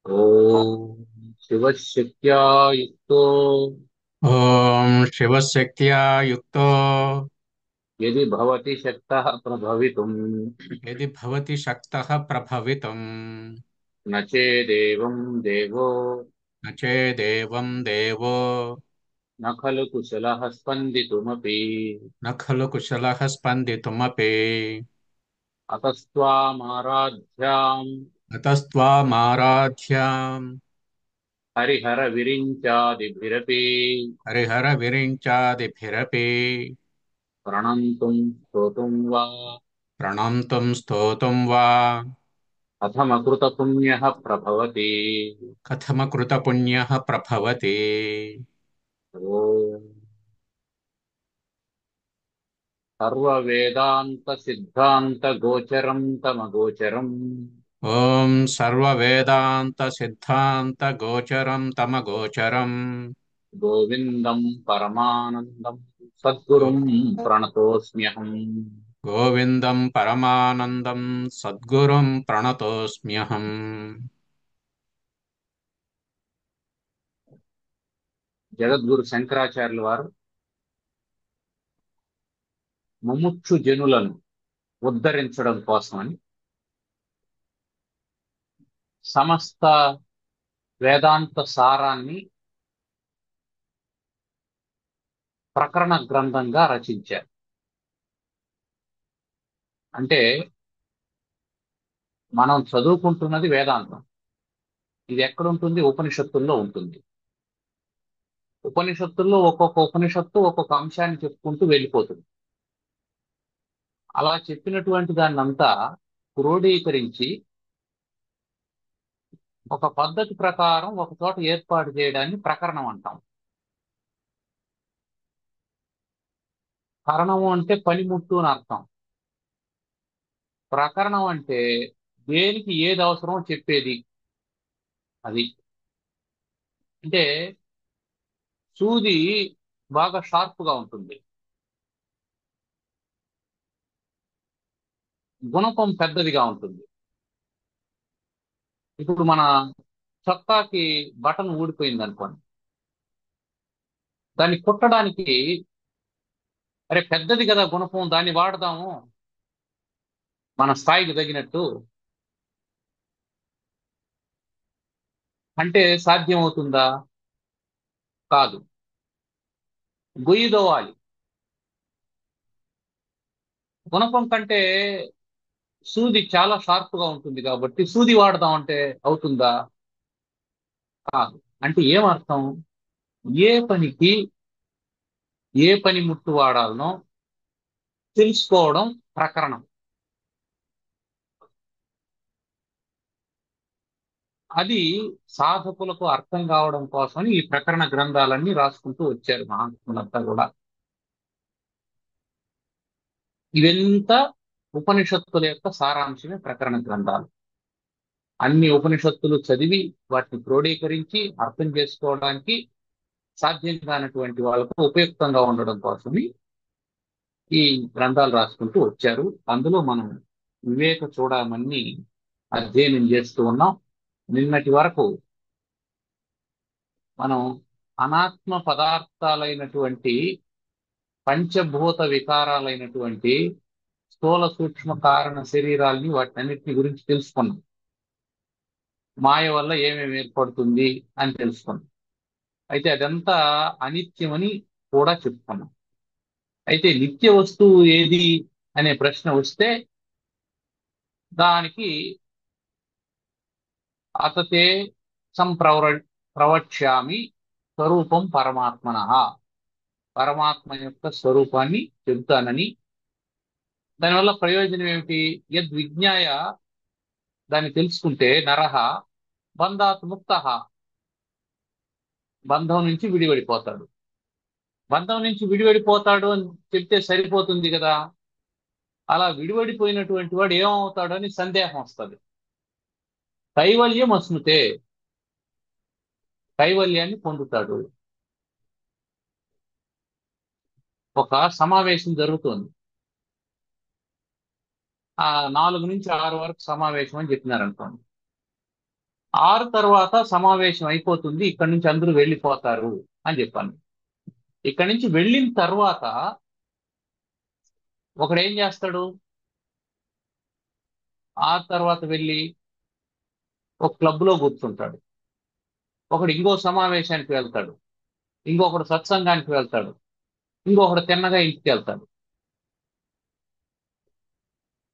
ఓం శివశక్త్యా యుక్తో ఓం శివశక్త్యా యుక్తో యది భవతి శక్తః ప్రభవితుం యది భవతి శక్తః ప్రభవితుం న చేదేవం దేవో న చేదేవం దేవో న ఖలు కుశలః స్పందితుమపి న ఖలు కుశలః స్పందితుమపి అతస్త్వామారాధ్యాం అతస్త్వామారాధ్యాం హరిహర విరించాదిభిరపి హరిహర విరించాదిభిరపి ప్రణంతుం స్తోతుం వా ప్రణంతుం స్తోతుం వా అథమకృత పుణ్యః ప్రభవతి. కథమకృతపుణ్యః ప్రభవతి. ఓం సర్వవేదాంత సిద్ధాంత గోచరం తమగోచరం ఓం సర్వవేదాంత సిద్ధాంత గోచరం తమగోచరం గోవిందం పరమానందం సద్గురుం ప్రణతోస్మ్యహం. గోవిందం పరమానందం సద్గురుం ప్రణతోస్మ్యహం. జగద్గురు శంకరాచార్యుల వారు ముముక్షు జనులను ఉద్ధరించడం కోసమని సమస్త వేదాంత సారాన్ని ప్రకరణ గ్రంథంగా రచించారు. అంటే మనం చదువుకుంటున్నది వేదాంతం. ఇది ఎక్కడుంటుంది? ఉపనిషత్తుల్లో ఉంటుంది. ఉపనిషత్తుల్లో ఒక్కొక్క ఉపనిషత్తు ఒక్కొక్క అంశాన్ని చెప్పుకుంటూ వెళ్ళిపోతుంది. అలా చెప్పినటువంటి దాన్నంతా క్రోడీకరించి ఒక పద్ధతి ప్రకారం ఒక చోట ఏర్పాటు చేయడాన్ని ప్రకరణం అంటాం. కరణము అంటే పనిముట్టు అని అర్థం. ప్రకరణం అంటే దేనికి ఏది అవసరమో చెప్పేది. అది అంటే సూది బాగా షార్ప్ గా ఉంటుంది, గుణపం పెద్దదిగా ఉంటుంది. ఇప్పుడు మన చొక్కాకి బటన్ ఊడిపోయింది అనుకోండి, దాన్ని కుట్టడానికి అరే పెద్దది కదా గుణపం, దాన్ని వాడదాము మన స్థాయికి తగినట్టు అంటే సాధ్యం అవుతుందా? కాదు. గొయ్యిదోవాలి. గుణపం కంటే సూది చాలా షార్ప్ గా ఉంటుంది కాబట్టి సూది వాడదాం అంటే అవుతుందా? కాదు. అంటే ఏమర్థం? ఏ పనికి ఏ పనిముట్టు వాడాలనో తెలుసుకోవడం ప్రకరణం. అది సాధకులకు అర్థం కావడం కోసమని ఈ ప్రకరణ గ్రంథాలన్నీ రాసుకుంటూ వచ్చారు మహాత్ములంతా కూడా. ఇవంతా ఉపనిషత్తుల యొక్క సారాంశమే ప్రకరణ గ్రంథాలు. అన్ని ఉపనిషత్తులు చదివి వాటిని క్రోడీకరించి అర్థం చేసుకోవడానికి సాధ్యం కానటువంటి వాళ్ళకు ఉపయుక్తంగా ఉండడం కోసమే ఈ గ్రంథాలు రాసుకుంటూ వచ్చారు. అందులో మనం వివేక చూడమని అధ్యయనం చేస్తూ ఉన్నాం. నిన్నటి వరకు మనం అనాత్మ పదార్థాలైనటువంటి పంచభూత వికారాలైనటువంటి స్థూల సూక్ష్మ కారణ శరీరాల్ని వాటినన్నిటిని గురించి తెలుసుకున్నాం. మాయ వల్ల ఏమేమి ఏర్పడుతుంది అని తెలుసుకున్నాం. అయితే అదంతా అనిత్యమని కూడా చెప్పుకున్నాం. అయితే నిత్య వస్తువు ఏది అనే ప్రశ్న వస్తే దానికి అతతే ప్రవక్ష్యామి స్వరూపం పరమాత్మనః, పరమాత్మ యొక్క స్వరూపాన్ని చెబుతానని. దానివల్ల ప్రయోజనం ఏమిటి? యద్విజ్ఞాయ, దాన్ని తెలుసుకుంటే నరహ బంధాత్ ముక్తః, బంధం నుంచి విడివడిపోతాడు. బంధం నుంచి విడివడిపోతాడు అని చెప్తే సరిపోతుంది కదా. అలా విడివడిపోయినటువంటి వాడు ఏమవుతాడు అని సందేహం వస్తుంది. కైవల్యం అస్నుతే, కైవల్యాన్ని పొందుతాడు. ఒక సమావేశం జరుగుతుంది. ఆ 4 నుంచి 6 వరకు సమావేశం అని చెప్పినారు అనుకోండి. 6 తర్వాత సమావేశం అయిపోతుంది, ఇక్కడ నుంచి అందరూ వెళ్ళిపోతారు అని చెప్పాను. ఇక్కడ నుంచి వెళ్ళిన తర్వాత ఒకడు ఏం చేస్తాడు? 6 తర్వాత వెళ్ళి ఒక క్లబ్ లో కూర్చుంటాడు. ఒకడు ఇంకో సమావేశానికి వెళ్తాడు, ఇంకొకడు సత్సంగానికి వెళ్తాడు, ఇంకొకడు తిన్నగా ఇంటికి వెళ్తాడు.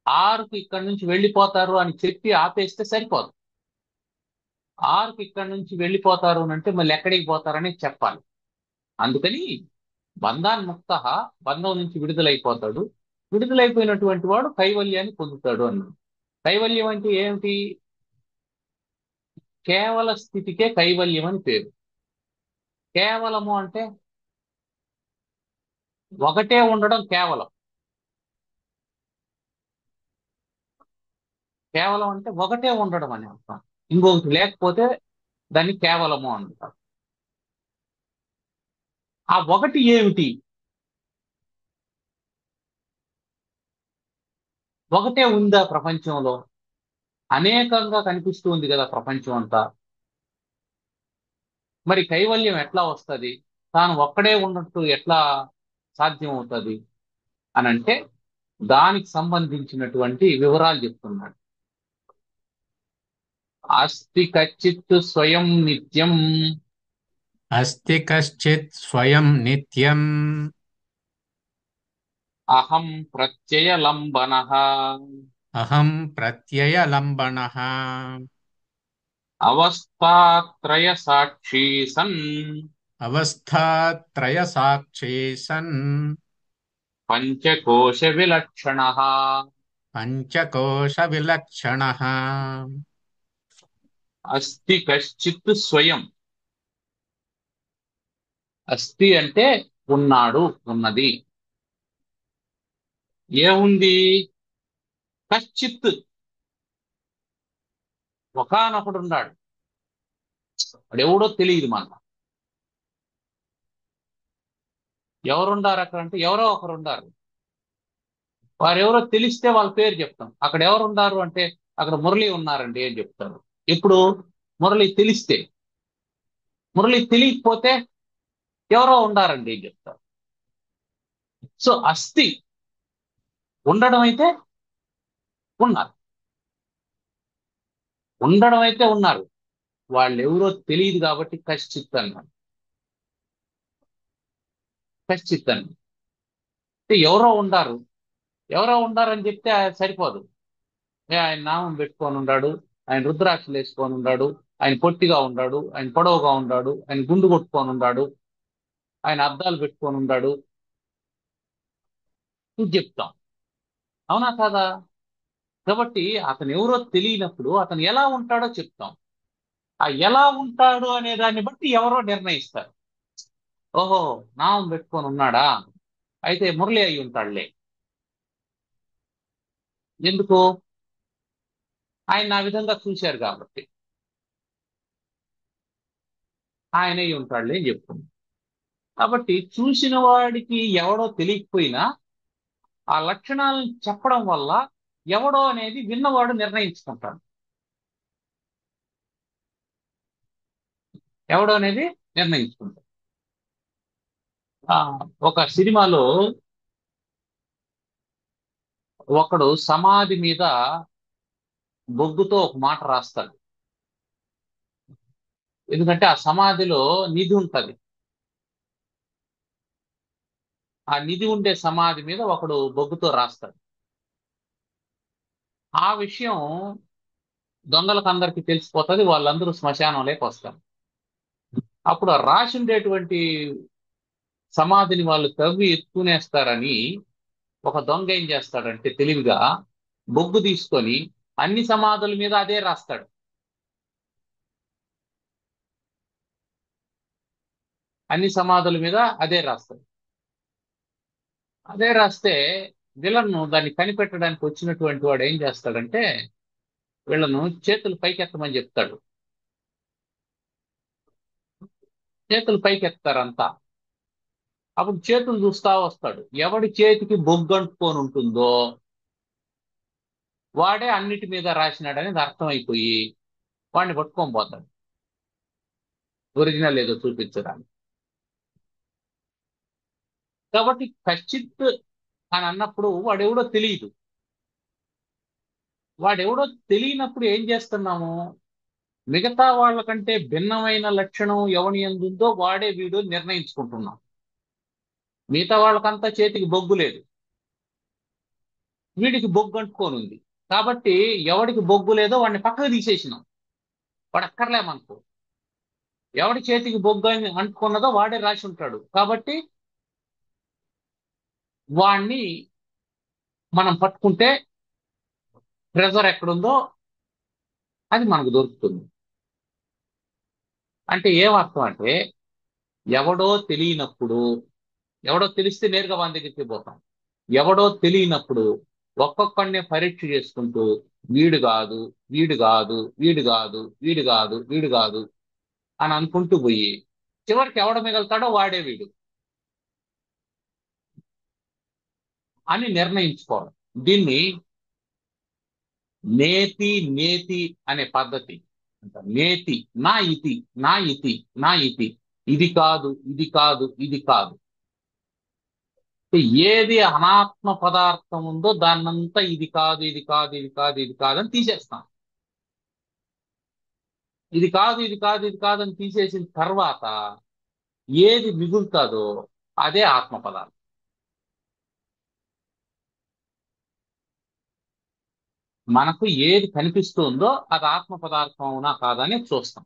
6కి ఇక్కడ నుంచి వెళ్ళిపోతారు అని చెప్పి ఆపేస్తే సరిపోదు. 6కి ఇక్కడ నుంచి వెళ్ళిపోతారు అని అంటే మళ్ళీ ఎక్కడికి పోతారని చెప్పాలి. అందుకని బంధాన్ ముక్త, బంధం నుంచి విడుదలైపోతాడు. విడుదలైపోయినటువంటి వాడు కైవల్యాన్ని పొందుతాడు అన్నాడు. కైవల్యం అంటే ఏమిటి? కేవల స్థితికే కైవల్యం అని పేరు. కేవలము అంటే ఒకటే ఉండడం కేవలం. కేవలం అంటే ఒకటే ఉండడం అని అర్థం. ఇంకొకటి లేకపోతే దాన్ని కేవలము అంటారు. ఆ ఒకటి ఏమిటి? ఒకటే ఉందా ప్రపంచంలో? అనేకంగా కనిపిస్తూ ఉంది కదా ప్రపంచం అంతా. మరి కైవల్యం ఎట్లా వస్తుంది? తాను ఒక్కడే ఉన్నట్టు ఎట్లా సాధ్యం అవుతుంది అని అంటే దానికి సంబంధించినటువంటి వివరాలు చెప్తున్నాడు. అస్తి కచ్చిత్ స్వయం నిత్యం అస్తి కశ్చిత్ స్వయం నిత్యం అహం ప్రత్యయలంబనః అహం ప్రత్యయలంబనః అవస్థాత్రయ సాక్షి సన్ అవస్థాత్రయ సాక్షి సన్ పంచకోశ విలక్షణః. పంచకోశ విలక్షణః. అస్తి కశ్చిత్ స్వయం. అస్తి అంటే ఉన్నాడు, ఉన్నది. ఏముంది? కశ్చిత్, ఒకానొకడు ఉన్నాడు. వాడెవడో తెలియదు మనకు. ఎవరుండారు అక్కడ అంటే ఎవరో ఒకరు ఉండారు. వారెవరో తెలిస్తే వాళ్ళ పేరు చెప్తాం. అక్కడ ఎవరు ఉన్నారు అంటే అక్కడ మురళి ఉన్నారండి అని చెప్తారు. ఇప్పుడు మురళి తెలిస్తే. మురళి తెలియకపోతే ఎవరో ఉండారండి అని చెప్తారు. సో అస్థి ఉండడం అయితే ఉన్నారు, ఉండడం అయితే ఉన్నారు. వాళ్ళు ఎవరో తెలియదు కాబట్టి కశ్చిత్ అన్నారు. కశ్చిత్ అని అంటే ఎవరో ఉండారు. ఎవరో ఉండారని చెప్తే సరిపోదు. ఆయన నామం పెట్టుకొని ఉన్నాడు, ఆయన రుద్రాక్షలు వేసుకొని ఉన్నాడు, ఆయన పొట్టిగా ఉన్నాడు, ఆయన పొడవుగా ఉన్నాడు, ఆయన గుండు కొట్టుకొని ఉన్నాడు, ఆయన అద్దాలు పెట్టుకొని ఉన్నాడు, ఇది చెప్తాం. అవునా కాదా? కాబట్టి అతను ఎవరో తెలియనప్పుడు అతను ఎలా ఉంటాడో చెప్తాం. ఆ ఎలా ఉంటాడు అనే దాన్ని బట్టి ఎవరో నిర్ణయిస్తారు. ఓహో, నామం పెట్టుకొని ఉన్నాడా, అయితే మురళి అయి ఉంటాడులే. ఎందుకు? ఆయన ఆ విధంగా చూశారు కాబట్టి ఆయన అయి ఉంటాడులే అని చెప్తుంది. కాబట్టి చూసిన వాడికి ఎవడో తెలియకపోయినా ఆ లక్షణాలను చెప్పడం వల్ల ఎవడో అనేది విన్నవాడు నిర్ణయించుకుంటాడు. ఎవడో అనేది నిర్ణయించుకుంటాడు. ఆ, ఒక సినిమాలో ఒకడు సమాధి మీద బొగ్గుతో ఒక మాట రాస్తాడు. ఎందుకంటే ఆ సమాధిలో నిధి ఉంటది. ఆ నిధి ఉండే సమాధి మీద ఒకడు బొగ్గుతో రాస్తాడు. ఆ విషయం దొంగలకు అందరికీ తెలిసిపోతుంది. వాళ్ళందరూ శ్మశానంలోకి వస్తారు. అప్పుడు ఆ రాసి ఉండేటువంటి సమాధిని వాళ్ళు తవ్వి ఎత్తుకునేస్తారని ఒక దొంగ ఏం చేస్తాడంటే తెలివిగా బొగ్గు తీసుకొని అన్ని సమాధుల మీద అదే రాస్తాడు. అన్ని సమాధుల మీద అదే రాస్తాడు. అదే రాస్తే విలను దాన్ని కనిపెట్టడానికి వచ్చినటువంటి వాడు ఏం చేస్తాడంటే వీళ్ళను చేతులు పైకెత్తమని చెప్తాడు. చేతులు పైకెత్తారంతా. అప్పుడు చేతులు చూస్తా వస్తాడు. ఎవడి చేతికి బొగ్గంటుకొని ఉంటుందో వాడే అన్నిటి మీద రాసినాడనేది అర్థమైపోయి వాడిని పట్టుకొని పోతాడు ఒరిజినల్ ఏదో చూపించడానికి. కాబట్టి కశ్చిత్ అని అన్నప్పుడు వాడెవడో తెలియదు. వాడెవడో తెలియనప్పుడు ఏం చేస్తున్నాము, మిగతా వాళ్ళకంటే భిన్నమైన లక్షణం ఎవని ఎందుందో వాడే వీడు నిర్ణయించుకుంటున్నాం. మిగతా వాళ్ళకంతా చేతికి బొగ్గు లేదు, వీడికి బొగ్గు అంటుకొని ఉంది. కాబట్టి ఎవడికి బొగ్గు లేదో వాడిని పక్కకు తీసేసినాం. వాడు అక్కర్లే మనకు. ఎవడి చేతికి బొగ్గు అని అంటుకున్నదో వాడే రాసి ఉంటాడు. కాబట్టి వాణ్ణి మనం పట్టుకుంటే ట్రెజర్ ఎక్కడుందో అది మనకు దొరుకుతుంది. అంటే ఏమర్థం అంటే, ఎవడో తెలియనప్పుడు, ఎవడో తెలిస్తే నేరుగా వాని దగ్గరికి పోతాం. ఎవడో తెలియనప్పుడు ఒక్కొక్కడినే పరీక్ష చేసుకుంటూ వీడు కాదు, వీడు కాదు, వీడు కాదు, వీడు కాదు, వీడు కాదు అని అనుకుంటూ పోయి చివరికి ఎవడ మిగులుతాడో వాడే వీడు అని నిర్ణయించుకోవడం. దీన్ని నేతి నేతి అనే పద్ధతి అంటారు. నేతి, నా ఇతి, నా ఇతి, నా ఇతి, ఇది కాదు, ఇది కాదు, ఇది కాదు. ఏది అనాత్మ పదార్థం ఉందో దాన్నంతా ఇది కాదు, ఇది కాదు, ఇది కాదు, ఇది కాదు అని తీసేస్తాం. ఇది కాదు, ఇది కాదు, ఇది కాదు అని తీసేసిన తర్వాత ఏది మిగులుతుందో అదే ఆత్మ పదార్థం. మనకు ఏది కనిపిస్తుందో అది ఆత్మ పదార్థం అవునా కాదని చూస్తాం.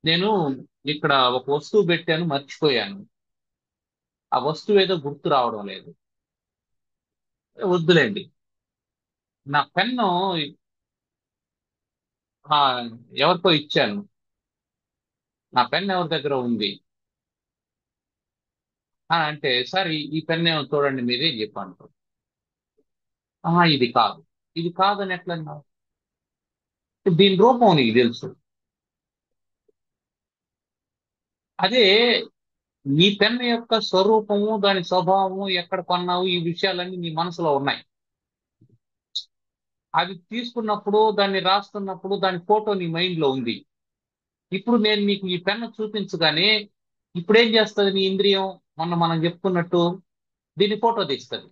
నేను ఇక్కడ ఒక వస్తువు పెట్టాను, మర్చిపోయాను. ఆ వస్తువు ఏదో గుర్తు రావడం లేదు. వద్దులేండి. నా పెన్ను ఆ, ఎవరికో ఇచ్చాను. నా పెన్ ఎవరి దగ్గర ఉంది అని అంటే, సార్ ఈ పెన్ ఏమో చూడండి మీరే చెప్పాను. ఇది కాదు, ఇది కాదని ఎట్లన్నా, దీని రూపం నీకు తెలుసు. అదే నీ పెన్ యొక్క స్వరూపము, దాని స్వభావము, ఎక్కడ కొన్నావు, ఈ విషయాలన్నీ నీ మనసులో ఉన్నాయి. అది తీసుకున్నప్పుడు, దాన్ని రాస్తున్నప్పుడు దాని ఫోటో నీ మైండ్ లో ఉంది. ఇప్పుడు నేను నీకు ఈ పెన్ను చూపించగానే ఇప్పుడేం చేస్తుంది నీ ఇంద్రియం, మొన్న మనం చెప్పుకున్నట్టు దీన్ని ఫోటో తీస్తుంది.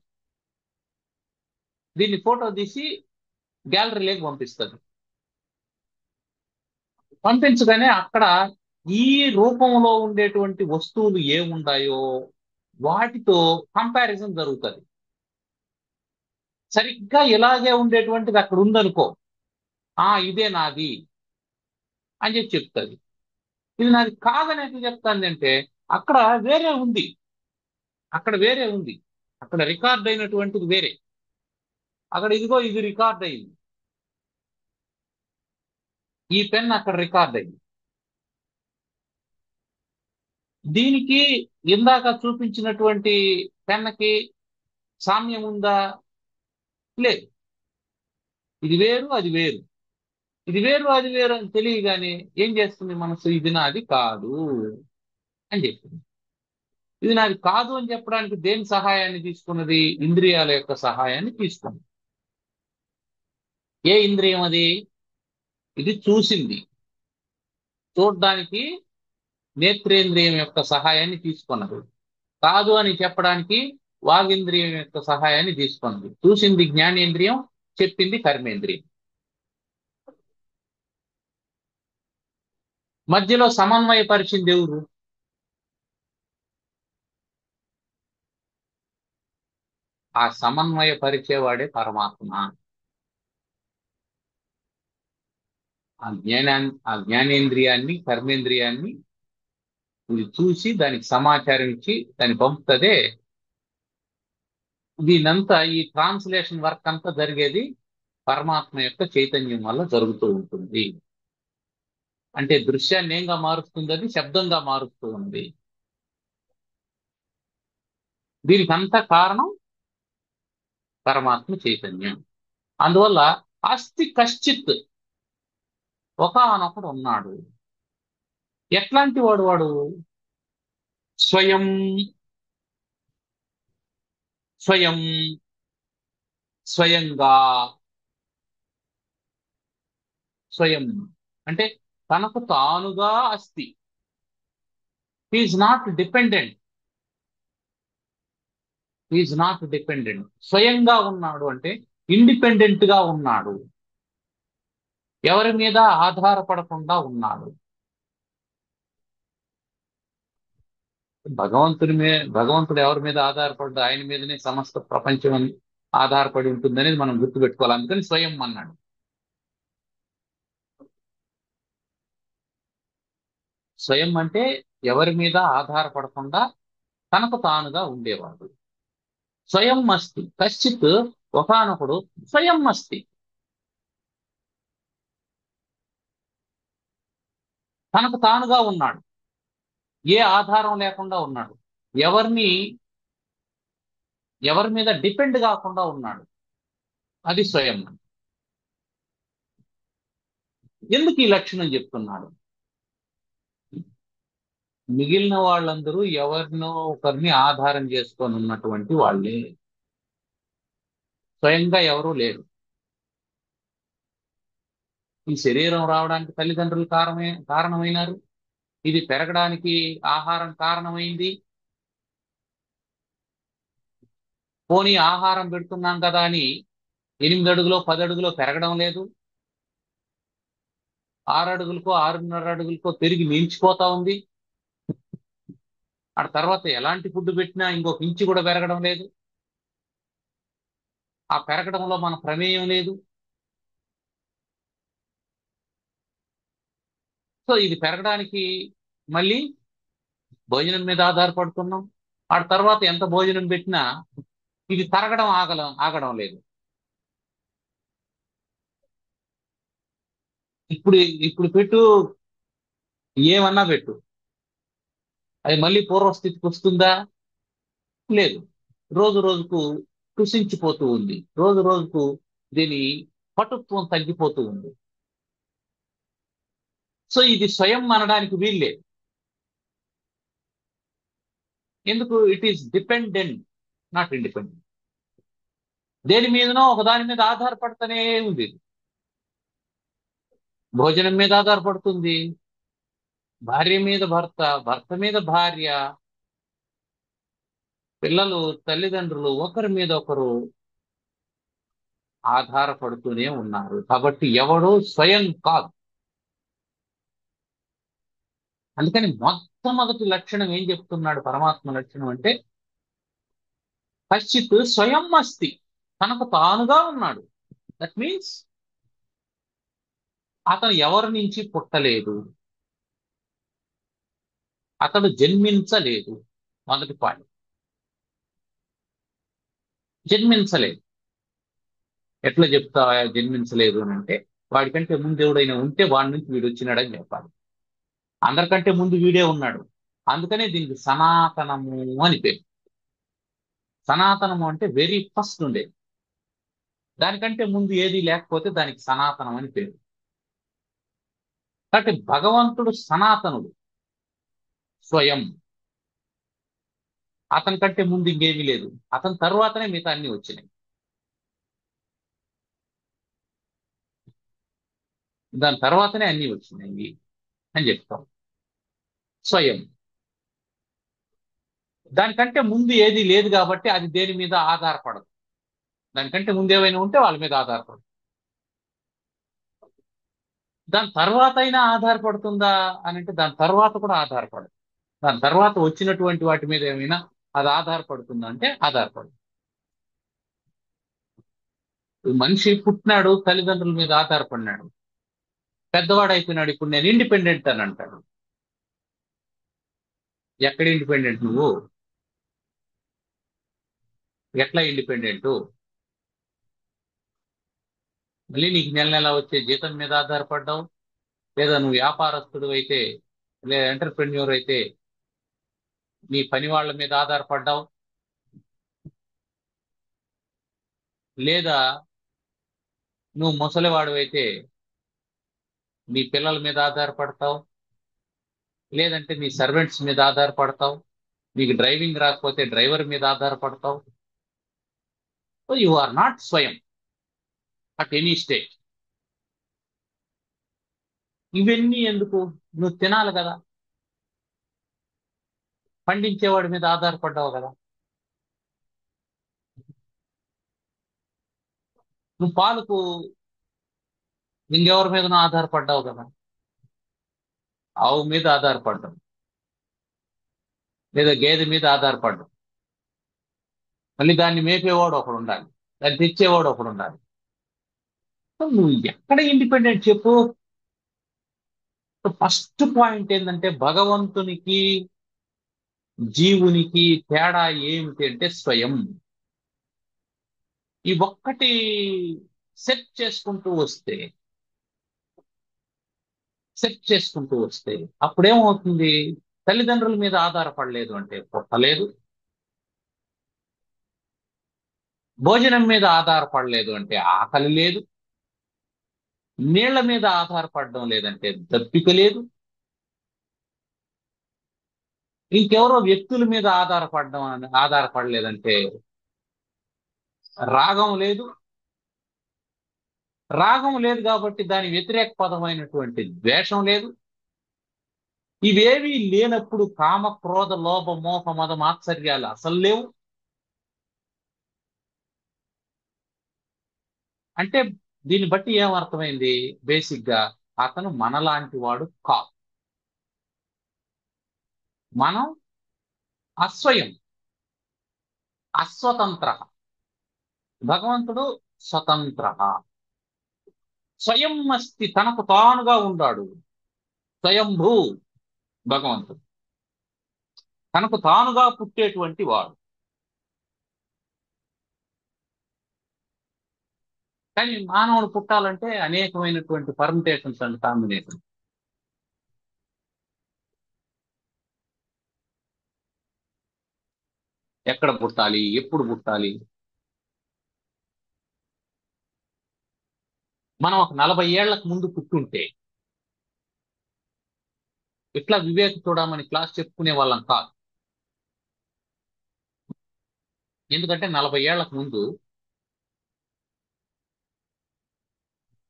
దీన్ని ఫోటో తీసి గ్యాలరీలోకి పంపిస్తుంది. పంపించగానే అక్కడ ఈ రూపంలో ఉండేటువంటి వస్తువులు ఏముండాయో వాటితో కంపారిజన్ జరుగుతుంది. సరిగ్గా ఇలాగే ఉండేటువంటిది అక్కడ ఉందనుకో, ఇదే నాది అని చెప్పి చెప్తుంది. ఇది నాది కాదని ఎట్లా చెప్తాను అంటే, అక్కడ వేరే ఉంది, అక్కడ వేరే ఉంది, అక్కడ రికార్డ్ అయినటువంటిది వేరే. అక్కడ ఇదిగో ఇది రికార్డ్ అయింది, ఈ పెన్ అక్కడ రికార్డ్ అయింది. దీనికి ఇందాక చూపించినటువంటి పెన్నుకి సామ్యం ఉందా? లేదు. ఇది వేరు, అది వేరు. ఇది వేరు, అది వేరు అని తెలియగానే ఏం చేస్తుంది మనసు? ఇది నాది కాదు అని చెప్తుంది. ఇది నాది కాదు అని చెప్పడానికి దేని సహాయాన్ని తీసుకున్నది? ఇంద్రియాల యొక్క సహాయాన్ని తీసుకుంది. ఏ ఇంద్రియం అది? ఇది చూసింది. చూడ్డానికి నేత్రేంద్రియం యొక్క సహాయాన్ని తీసుకున్నది. కాదు అని చెప్పడానికి వాగింద్రియం యొక్క సహాయాన్ని తీసుకున్నది. చూసింది జ్ఞానేంద్రియం, చెప్పింది కర్మేంద్రియం. మధ్యలో సమన్వయపరిచింది ఎవరు? ఆ సమన్వయపరిచేవాడే పరమాత్మ. ఆ జ్ఞానేంద్రియాన్ని, కర్మేంద్రియాన్ని ఇది చూసి దానికి సమాచారం ఇచ్చి దాన్ని పంపుతుందే. దీనంతా, ఈ ట్రాన్స్లేషన్ వర్క్ అంతా జరిగేది పరమాత్మ యొక్క చైతన్యం వల్ల జరుగుతూ ఉంటుంది. అంటే దృశ్యాన్ని ఏంగా మారుస్తుంది? అది శబ్దంగా మారుతూ ఉంది. దీనికి అంతా కారణం పరమాత్మ చైతన్యం. అందువల్ల అస్తి కశ్చిత్, ఒకానొకడు ఉన్నాడు. ఎట్లాంటి వాడు వాడు? స్వయం స్వయం స్వయంగా. స్వయం అంటే తనకు తానుగా అస్తి. Is not dependent. Is not dependent. స్వయంగా ఉన్నాడు అంటే ఇండిపెండెంట్ గా ఉన్నాడు, ఎవరి మీద ఆధారపడకుండా ఉన్నాడు. భగవంతుడు ఎవరి మీద ఆధారపడ్డా ఆయన మీదనే సమస్త ప్రపంచం ఆధారపడి ఉంటుందనేది మనం గుర్తుపెట్టుకోవాలి. అందుకని స్వయం అన్నాడు. స్వయం అంటే ఎవరి మీద ఆధారపడకుండా తనకు తానుగా ఉండేవాడు. స్వయం అస్తి కశ్చిత్, ఒకానొకడు స్వయం అస్తి, తనకు తానుగా ఉన్నాడు, ఏ ఆధారం లేకుండా ఉన్నాడు, ఎవరి మీద డిపెండ్ కాకుండా ఉన్నాడు. అది స్వయం. ఎందుకు ఈ లక్షణం చెప్తున్నాడు? మిగిలిన వాళ్ళందరూ ఎవరినో ఒకరిని ఆధారం చేసుకొని ఉన్నటువంటి వాళ్ళే, స్వయంగా ఎవరూ లేరు. ఈ శరీరం రావడానికి తల్లిదండ్రులు కారణమైనారు, ఇది పెరగడానికి ఆహారం కారణమైంది. పోనీ ఆహారం పెడుతున్నాం కదా అని 8 అడుగులో 10 అడుగులో పెరగడం లేదు, 6 అడుగులకో 6.5 అడుగులకో పెరిగి మించిపోతా ఉంది. ఆ తర్వాత ఎలాంటి ఫుడ్ పెట్టినా ఇంకొక ఇంచు కూడా పెరగడం లేదు. ఆ పెరగడంలో మన ప్రమేయం లేదు. సో ఇది పెరగడానికి మళ్ళీ భోజనం మీద ఆధారపడుతున్నాం. ఆ తర్వాత ఎంత భోజనం పెట్టినా ఇది తరగడం ఆగడం లేదు. ఇప్పుడు ఇప్పుడు పెట్టు, ఏమన్నా పెట్టు, అది మళ్ళీ పూర్వస్థితికి వస్తుందా? లేదు. రోజు రోజుకు కృషించిపోతూ ఉంది, రోజు రోజుకు దీని పటుత్వం తగ్గిపోతూ ఉంది. సో ఇది స్వయం అనడానికి వీల్లే. ఎందుకు? It is dependent, not independent. దేని మీదనో ఒక దాని మీద ఆధారపడుతూనే ఉంది. భోజనం మీద ఆధారపడుతుంది, భార్య మీద భర్త, భర్త మీద భార్య, పిల్లలు, తల్లిదండ్రులు, ఒకరి మీద ఒకరు ఆధారపడుతూనే ఉన్నారు. కాబట్టి ఎవడో స్వయం కాదు. అందుకని మొట్టమొదటి లక్షణం ఏం చెప్తున్నాడు పరమాత్మ లక్షణం అంటే, కశ్చిత్ స్వయం అస్తి, తనకు తానుగా ఉన్నాడు. దట్ మీన్స్ అతను ఎవరి నుంచి పుట్టలేదు, అతడు జన్మించలేదు. మొదటి పాయింట్, జన్మించలేదు. ఎట్లా చెప్తా జన్మించలేదు అని అంటే, వాడికంటే ముందు ఎవడైనా ఉంటే వాడి నుంచి వీడు వచ్చినాడని చెప్పాలి. అందరికంటే ముందు వీడే ఉన్నాడు. అందుకనే దీనికి సనాతనము అని పేరు. సనాతనము అంటే వెరీ ఫస్ట్ ఉండేది. దానికంటే ముందు ఏది లేకపోతే దానికి సనాతనం అని పేరు. కాబట్టి భగవంతుడు సనాతనుడు, స్వయం. అతని కంటే ముందు ఇంకేమీ లేదు, అతని తర్వాతనే మిగతా అన్ని వచ్చినాయి. దాని తర్వాతనే అన్ని వచ్చినాయి అని చెప్తాం. స్వయం. దానికంటే ముందు ఏది లేదు కాబట్టి అది దేని మీద ఆధారపడదు. దానికంటే ముందు ఏమైనా ఉంటే వాళ్ళ మీద ఆధారపడదు. దాని తర్వాత అయినా ఆధారపడుతుందా అని అంటే దాని తర్వాత కూడా ఆధారపడదు. దాని తర్వాత వచ్చినటువంటి వాటి మీద ఏమైనా అది ఆధారపడుతుందా అంటే ఆధారపడదు. మనిషి పుట్టినాడు, తల్లిదండ్రుల మీద ఆధారపడినాడు, పెద్దవాడు అయిపోయినాడు, ఇప్పుడు నేను ఇండిపెండెంట్ అని అంటాడు. ఎక్కడ ఇండిపెండెంట్ నువ్వు? ఎట్లా ఇండిపెండెంట్? మళ్ళీ నీకు నెల నెల వచ్చే జీతం మీద ఆధారపడ్డావు, లేదా నువ్వు వ్యాపారస్తుడు అయితే, లేదా ఎంటర్ప్రెన్యూర్ అయితే నీ పని వాళ్ళ మీద ఆధారపడ్డావు, లేదా నువ్వు ముసలివాడు అయితే నీ పిల్లల మీద ఆధారపడతావు, లేదంటే నీ సర్వెంట్స్ మీద ఆధారపడతావు, నీకు డ్రైవింగ్ రాకపోతే డ్రైవర్ మీద ఆధారపడతావు. యు ఆర్ నాట్ స్వయం అట్ ఎనీ స్టేజ్. ఇవన్నీ ఎందుకు? నువ్వు తినాలి కదా, పండించేవాడి మీద ఆధారపడ్డావు కదా. నువ్వు పాలకు ఇంకెవరి మీద ఆధారపడ్డావు కదా, ఆవు మీద ఆధారపడ్డావు, లేదా గేదె మీద ఆధారపడ్డావు. మళ్ళీ దాన్ని మేపేవాడు ఒకడు ఉండాలి, దాన్ని తెచ్చేవాడు ఒకడు ఉండాలి. నువ్వు ఎక్కడ ఇండిపెండెంట్ చెప్పు? ఫస్ట్ పాయింట్ ఏంటంటే భగవంతునికి జీవునికి తేడా ఏమిటి అంటే స్వయం. ఈ ఒక్కటి సెట్ చేసుకుంటూ వస్తే అప్పుడేమవుతుంది? తల్లిదండ్రుల మీద ఆధారపడలేదు అంటే పుట్టలేదు, భోజనం మీద ఆధారపడలేదు అంటే ఆకలి లేదు, నీళ్ల మీద ఆధారపడడం లేదంటే దప్పిక లేదు, ఇంకెవరో వ్యక్తుల మీద ఆధారపడలేదంటే రాగం లేదు. రాగం లేదు కాబట్టి దాని వ్యతిరేక పదమైనటువంటి ద్వేషం లేదు. ఇవేవి లేనప్పుడు కామ క్రోధ లోభ మోహ మద మాత్సర్యాలు అసలు లేవు. అంటే దీన్ని బట్టి ఏమర్థమైంది? బేసిక్ గా అతను మనలాంటి వాడు కాదు. మనం అస్వయం, అస్వతంత్ర. భగవంతుడు స్వతంత్ర, స్వయం అస్తి, తనకు తానుగా ఉన్నాడు. స్వయంభూ భగవంతుడు తనకు తానుగా పుట్టేటువంటి వాడు. కానీ మానవుడు పుట్టాలంటే అనేకమైనటువంటి పర్మిటేషన్స్ అండ్ కాంబినేషన్. ఎక్కడ పుట్టాలి, ఎప్పుడు పుట్టాలి? మనం ఒక 40 ఏళ్లకు ముందు పుట్టుంటే ఇట్లా వివేక్ చూడమని క్లాస్ చెప్పుకునే వాళ్ళం కాదు. ఎందుకంటే 40 ఏళ్లకు ముందు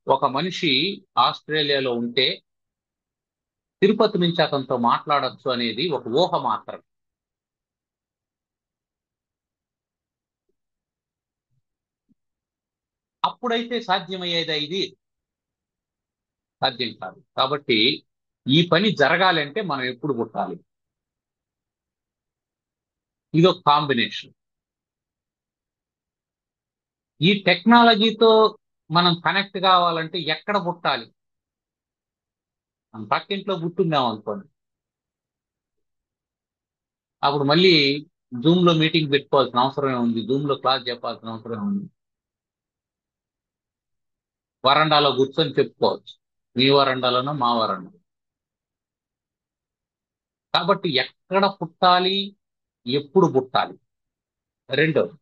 ఒక మనిషి ఆస్ట్రేలియాలో ఉంటే తిరుపతి నుంచి అతనితో మాట్లాడొచ్చు అనేది ఒక ఊహ మాత్రం. అప్పుడైతే సాధ్యమయ్యేదా? ఇది సాధ్యం కాదు. కాబట్టి ఈ పని జరగాలంటే మనం ఎప్పుడు పుట్టాలి? ఇదొక కాంబినేషన్. ఈ టెక్నాలజీతో మనం కనెక్ట్ కావాలంటే ఎక్కడ పుట్టాలి? మనం పక్కింట్లో పుట్టిందాం అనుకోండి, అప్పుడు మళ్ళీ జూమ్ లో మీటింగ్ పెట్టుకోవాల్సిన అవసరమే ఉంది, జూమ్ లో క్లాస్ చెప్పాల్సిన అవసరమే ఉంది. వరండాలో కూర్చొని చెప్పుకోవచ్చు, మీ వరండాలోనో మా వరండా. కాబట్టి ఎక్కడ పుట్టాలి, ఎప్పుడు పుట్టాలి? రెండోది,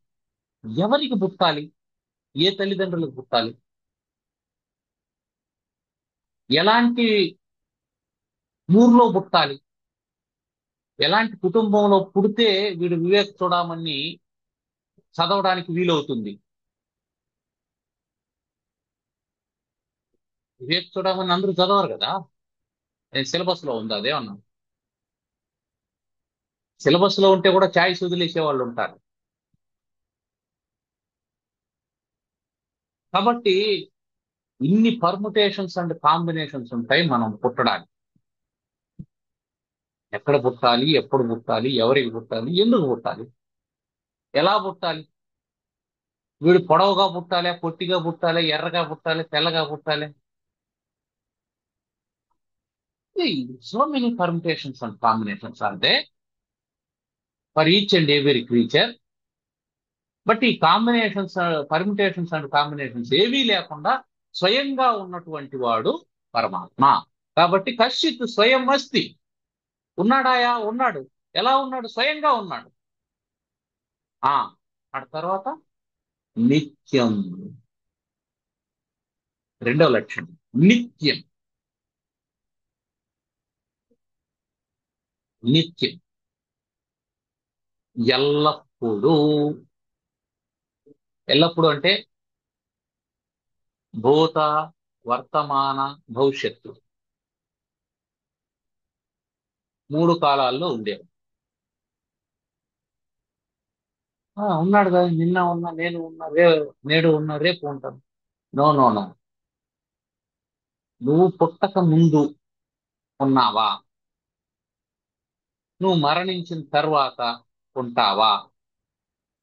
ఎవరికి పుట్టాలి, ఏ తల్లిదండ్రులకు పుట్టాలి, ఎలాంటి ఊర్లో పుట్టాలి, ఎలాంటి కుటుంబంలో పుడితే వీడు వివేక్ చూడమని చదవడానికి వీలవుతుంది. వివేక్ చూడమని అందరూ చదవరు కదా. సిలబస్ లో ఉంది అదేమన్నా? సిలబస్ లో ఉంటే కూడా ఛాయిస్ వదిలేసే వాళ్ళు ఉంటారు. కాబట్టి ఇన్ని పర్ముటేషన్స్ అండ్ కాంబినేషన్స్ ఉంటాయి మనం పుట్టడానికి. ఎక్కడ పుట్టాలి, ఎప్పుడు పుట్టాలి, ఎవరికి పుట్టాలి, ఎందుకు పుట్టాలి, ఎలా పుట్టాలి? వీడు పొడవుగా పుట్టాలి, పొట్టిగా పుట్టాలి, ఎర్రగా పుట్టాలి, తెల్లగా పుట్టాలి? So many permutations and combinations are they for each and every creature. But ఈ కాంబినేషన్స్, పర్ముటేషన్స్ అండ్ కాంబినేషన్స్ ఏవీ లేకుండా స్వయంగా ఉన్నటువంటి వాడు పరమాత్మ. కాబట్టి కశ్చిత్ స్వయం అస్తి. ఉన్నాడాయా? ఉన్నాడు. ఎలా ఉన్నాడు? స్వయంగా ఉన్నాడు. ఆ ఆ తర్వాత నిత్యం, రెండో లక్షణం నిత్యం. నిత్యం, ఎల్లప్పుడూ. ఎల్లప్పుడూ అంటే భూత, వర్తమాన, భవిష్యత్తు 3 కాలాల్లో ఉండేవాడు. ఉన్నాడు కదా, నిన్న ఉన్నా, నేను ఉన్నా, నేడు ఉన్నా, రేపు ఉంటాను. నో నో నో, నువ్వు పుట్టక ముందు ఉన్నావా? నువ్వు మరణించిన తర్వాత ఉంటావా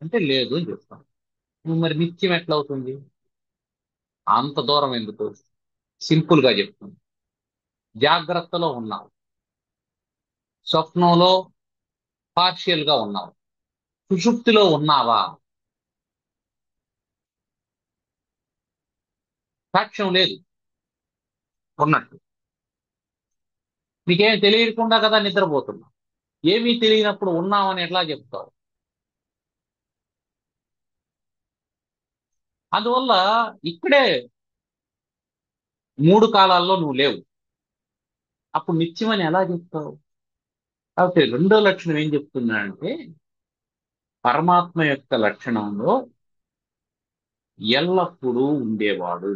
అంటే లేదు అని చెప్తాను. నువ్వు మరి నిత్యం ఎట్లా అవుతుంది? అంత దూరం ఎందుకు? సింపుల్ గా చెప్తాను. జాగ్రత్తలో ఉన్నావు, స్వప్నంలో పార్షియల్ గా ఉన్నావు, సుషుప్తిలో ఉన్నావా? సాక్ష్యం లేదు ఉన్నట్టు. నీకేం తెలియకుండా కదా నిద్రపోతున్నావు. ఏమీ తెలియనప్పుడు ఉన్నామని ఎట్లా చెప్తావు? అందువల్ల ఇక్కడే 3 కాలాల్లో నువ్వు లేవు. అప్పుడు నిత్యమని ఎలా చెప్తావు? కాబట్టి రెండో లక్షణం ఏం చెప్తున్నాడంటే, పరమాత్మ యొక్క లక్షణంలో ఎల్లప్పుడూ ఉండేవాడు.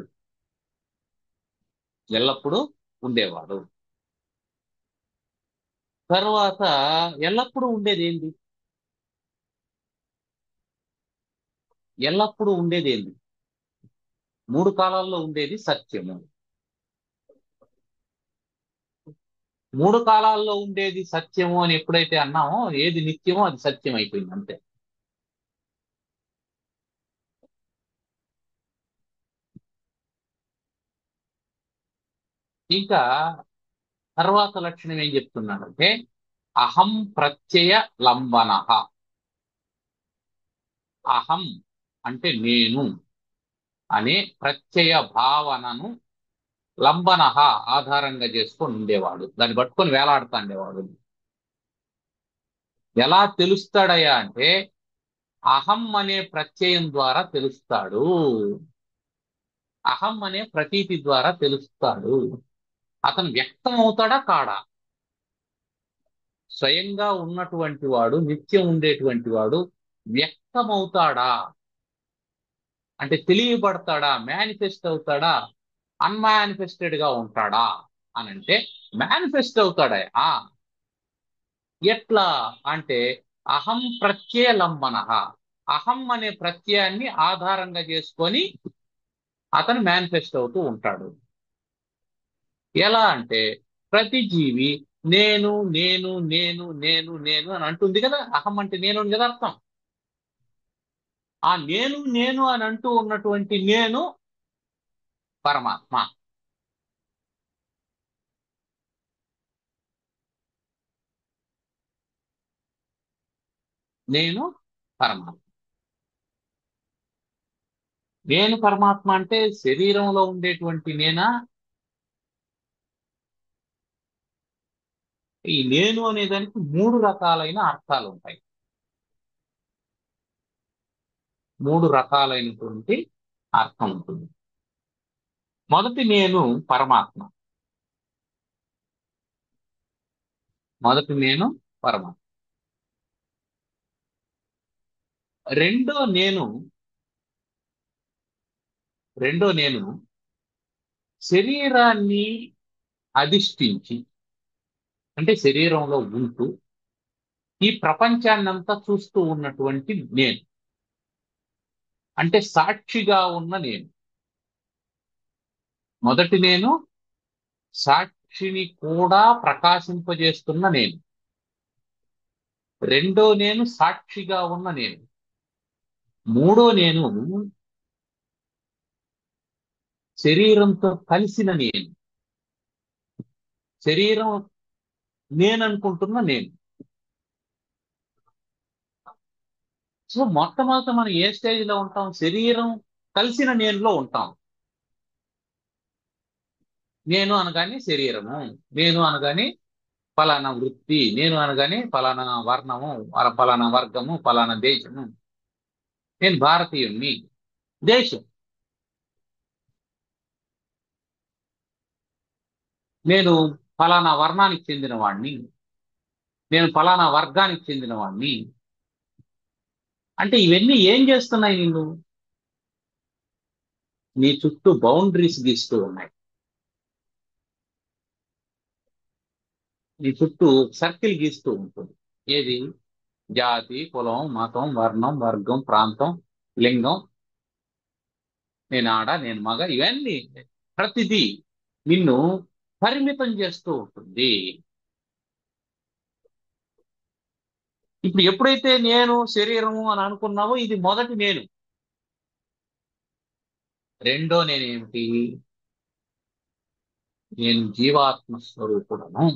ఎల్లప్పుడూ ఉండేవాడు. తర్వాత ఎల్లప్పుడూ ఉండేది ఏంటి? ఎల్లప్పుడూ ఉండేది ఏంటి? 3 కాలాల్లో ఉండేది సత్యము. 3 కాలాల్లో ఉండేది సత్యము అని ఎప్పుడైతే అన్నామో, ఏది నిత్యమో అది సత్యం అయిపోయింది అంతే. ఇంకా తర్వాత లక్షణం ఏం చెప్తున్నాడంటే, అహం ప్రత్యయ లంబన. అహం అంటే నేను అనే ప్రత్యయ భావనను లంబన ఆధారంగా చేసుకొని ఉండేవాడు. దాన్ని పట్టుకొని వేలాడుతా ఉండేవాడు. ఎలా తెలుస్తాడయ్యా అంటే, అహం అనే ప్రత్యయం ద్వారా తెలుస్తాడు. అహం అనే ప్రతీతి ద్వారా తెలుస్తాడు. అతను వ్యక్తం అవుతాడా కాడా? స్వయంగా ఉన్నటువంటి వాడు, నిత్యం ఉండేటువంటి వాడు వ్యక్తమవుతాడా? అంటే తెలియబడతాడా, మేనిఫెస్ట్ అవుతాడా, అన్మానిఫెస్టెడ్ గా ఉంటాడా అని అంటే మేనిఫెస్ట్ అవుతాడా. ఎట్లా అంటే అహం ప్రత్యయ లంబన, అహం అనే ప్రత్యయాన్ని ఆధారంగా చేసుకొని అతను మేనిఫెస్ట్ అవుతూ ఉంటాడు. ఎలా అంటే ప్రతి జీవి నేను నేను నేను నేను నేను అని అంటుంది కదా. అహం అంటే నేను అని కదా అర్థం. ఆ నేను నేను అని అంటూ ఉన్నటువంటి నేను పరమాత్మ. నేను పరమాత్మ. నేను పరమాత్మ అంటే శరీరంలో ఉండేటువంటి నేనా? ఈ నేను అనే దానికి 3 రకాలైన అర్థాలు ఉంటాయి. 3 రకాలైనటువంటి అర్థం ఉంటుంది. మొదటి నేను పరమాత్మ. మొదటి నేను పరమాత్మ. రెండో నేను, రెండో నేను శరీరాన్ని అధిష్ఠించి, అంటే శరీరంలో ఉంటూ ఈ ప్రపంచాన్నంతా చూస్తూ ఉన్నటువంటి నేను, అంటే సాక్షిగా ఉన్న నేను. మొదటి నేను సాక్షిని కూడా ప్రకాశింపజేస్తున్న నేను. రెండో నేను సాక్షిగా ఉన్న నేను. మూడో నేను శరీరంతో కలిసిన నేను. శరీరం నేను అనుకుంటున్న నేను. సో మొట్టమొదట మనం ఏ స్టేజ్ లో ఉంటాం? శరీరం కలిసిన నేనులో ఉంటాం. నేను అనగానే శరీరము, నేను అనగానే ఫలానా వృత్తి, నేను అనగానే ఫలానా వర్ణము, ఫలానా వర్గము, ఫలానా దేశము. నేను భారతీయుణ్ణి. దేశం, నేను ఫలానా వర్ణానికి చెందిన వాడిని. నేను ఫలానా వర్గానికి చెందిన వాడిని. అంటే ఇవన్నీ ఏం చేస్తున్నాయి నిన్ను? నీ చుట్టూ బౌండరీస్ గీస్తూ ఉన్నాయి. నీ చుట్టూ సర్కిల్ గీస్తూ ఉంటుంది. ఏది? జాతి, కులం, మతం, వర్ణం, వర్గం, ప్రాంతం, లింగం, నేను ఆడ, నేను మగ, ఇవన్నీ ప్రతిదీ నిన్ను పరిమితం చేస్తూ ఉంటుంది. ఇప్పుడు ఎప్పుడైతే నేను శరీరము అని అనుకున్నావో ఇది మొదటి నేను. రెండో నేనేమిటి? నేను జీవాత్మ స్వరూపుడను.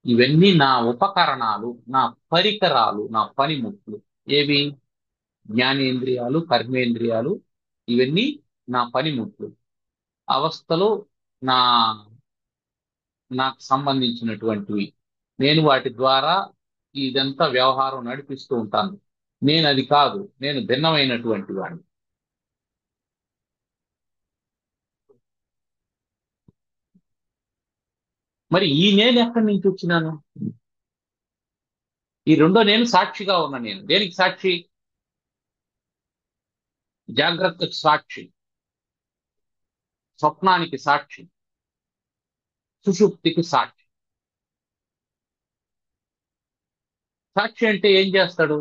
ఇవన్నీ నా ఉపకరణాలు, నా పరికరాలు, నా పనిముట్లు. ఏవి? జ్ఞానేంద్రియాలు, కర్మేంద్రియాలు, ఇవన్నీ నా పనిముట్లు. అవస్థలు నా నాకు సంబంధించినటువంటివి. నేను వాటి ద్వారా ఇదంతా వ్యవహారం నడిపిస్తూ ఉంటాను. నేను అది కాదు, నేను భిన్నమైనటువంటి వాడిని. మరి ఈ నేను ఎక్కడి నుంచి వచ్చినాను? ఈ రెండో నేను సాక్షిగా ఉన్న నేను. దేనికి సాక్షి? జాగ్రత్తకు సాక్షి, స్వప్నానికి సాక్షి, సుషుప్తికి సాక్షి. సాక్షి అంటే ఏం చేస్తాడు?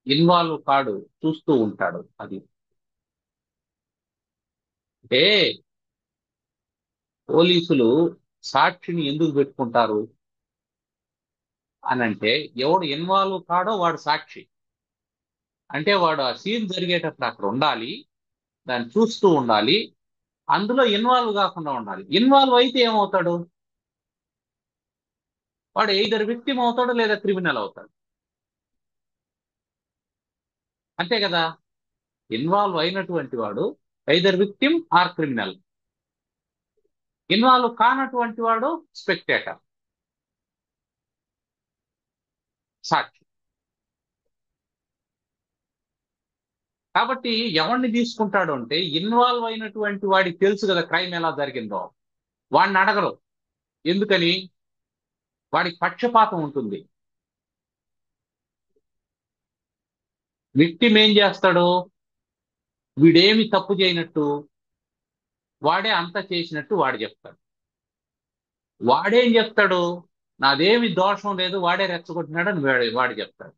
ఇన్వాల్వ్ కాడు, చూస్తూ ఉంటాడు. అది అంటే పోలీసులు సాక్షిని ఎందుకు పెట్టుకుంటారు అని అంటే, ఎవడు ఇన్వాల్వ్ కాడో వాడు సాక్షి. అంటే వాడు ఆ సీన్ జరిగేటప్పుడు అక్కడ ఉండాలి, దాన్ని చూస్తూ ఉండాలి, అందులో ఇన్వాల్వ్ కాకుండా ఉండాలి. ఇన్వాల్వ్ అయితే ఏమవుతాడు? వాడు ఎయిదర్ విక్టిమ్ అవుతాడు లేదా క్రిమినల్ అవుతాడు. అంతే కదా? ఇన్వాల్వ్ అయినటువంటి వాడు either victim are criminal. Involve కానటువంటి వాడు స్పెక్టేటర్, సాక్షి. కాబట్టి ఎవరిని తీసుకుంటాడు అంటే, ఇన్వాల్వ్ అయినటువంటి వాడికి తెలుసు కదా క్రైమ్ ఎలా జరిగిందో. వాడిని అడగరు. ఎందుకని? వాడికి పక్షపాతం ఉంటుంది. విక్టిమ్ ఏం చేస్తాడు? వీడేమి తప్పు చేయనట్టు, వాడే అంతా చేసినట్టు వాడు చెప్తాడు. వాడేం చెప్తాడు? నాదేమి దోషం లేదు, వాడే రెచ్చగొట్టినాడని వాడు చెప్తాడు.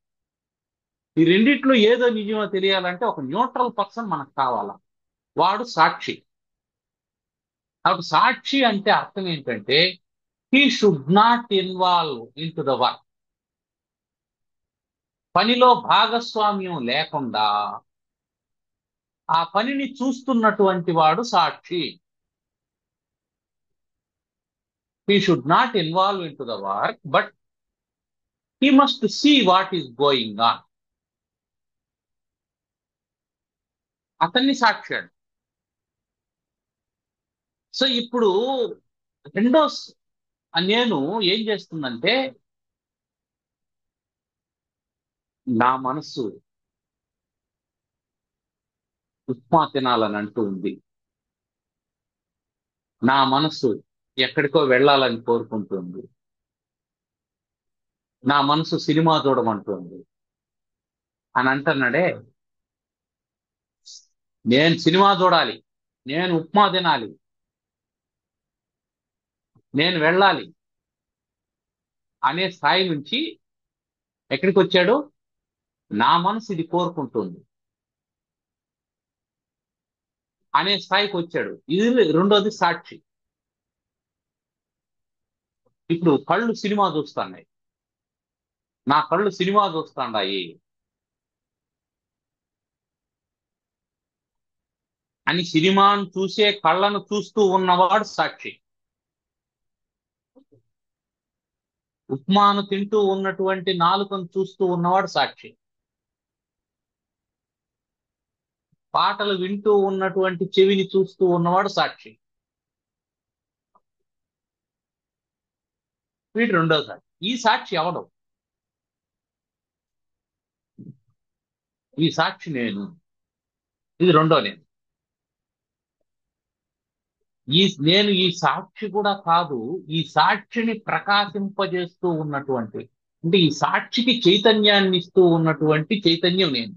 ఈ రెండిట్లో ఏదో నిజమో తెలియాలంటే ఒక న్యూట్రల్ పర్సన్ మనకు కావాలా. వాడు సాక్షి. కాబట్టి సాక్షి అంటే అర్థం ఏంటంటే, he should not involve in to the work. పనిలో భాగస్వామ్యం లేకుండా ఆ పనిని చూస్తున్నటువంటి వాడు సాక్షి. He should not involve in to the work, but he must see what is going on. అతన్ని సాక్షి అంట. సో ఇప్పుడు రెండో నేను ఏం చేస్తుందంటే, నా మనస్సు ఉప్మా తినాలని అంటూ ఉంది. నా మనస్సు ఎక్కడికో వెళ్ళాలని కోరుకుంటుంది. నా మనసు సినిమా చూడమంటుంది అని అంటున్నాడే. నేను సినిమా చూడాలి, నేను ఉప్మా తినాలి, నేను వెళ్ళాలి అనే స్థాయి నుంచి ఎక్కడికి వచ్చాడు? నా మనసు ఇది కోరుకుంటుంది అనే స్థాయికి వచ్చాడు. ఇది రెండోది సాక్షి. ఇప్పుడు కళ్ళు సినిమా చూస్తున్నాయి, నా కళ్ళు సినిమా చూస్తాండాయి అని సినిమాను చూసే కళ్ళను చూస్తూ ఉన్నవాడు సాక్షి. ఉప్మాను తింటూ ఉన్నటువంటి నాలుకను చూస్తూ ఉన్నవాడు సాక్షి. పాటలు వింటూ ఉన్నటువంటి చెవిని చూస్తూ ఉన్నవాడు సాక్షి. వీడు రెండో సాక్షి. ఈ సాక్షి ఎవడు? ఈ సాక్షి నేను. ఇది రెండో నేను. నేను ఈ సాక్షి కూడా కాదు, ఈ సాక్షిని ప్రకాశింపజేస్తూ ఉన్నటువంటి, అంటే ఈ సాక్షికి చైతన్యాన్ని ఇస్తూ ఉన్నటువంటి చైతన్యం నేను.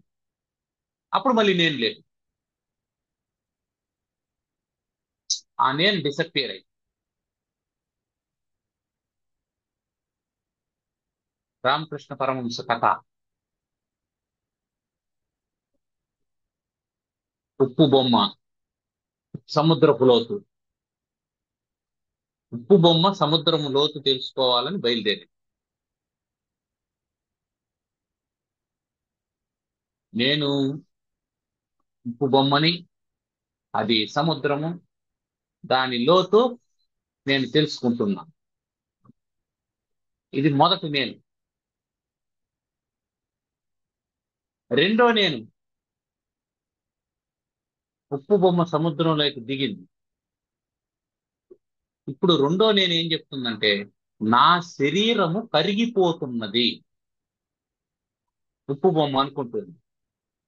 అప్పుడు మళ్ళీ నేను లేదు, ఆ నేను డిసప్పియర్ అయ్యి. రామకృష్ణ పరమహంస కథ. ఉప్పు బొమ్మ, సముద్రపు లోతు. ఉప్పు బొమ్మ సముద్రము లోతు తెలుసుకోవాలని బయలుదేరి, నేను ఉప్పు బొమ్మని, అది సముద్రము, దాని లోతు నేను తెలుసుకుంటున్నా. ఇది మొదటి నేను. రెండో నేను, ఉప్పు బొమ్మ సముద్రంలోకి దిగింది. ఇప్పుడు రెండో నేను ఏం చెప్తుందంటే, నా శరీరము కరిగిపోతున్నది. ఉప్పు బొమ్మ అనుకుంటుంది,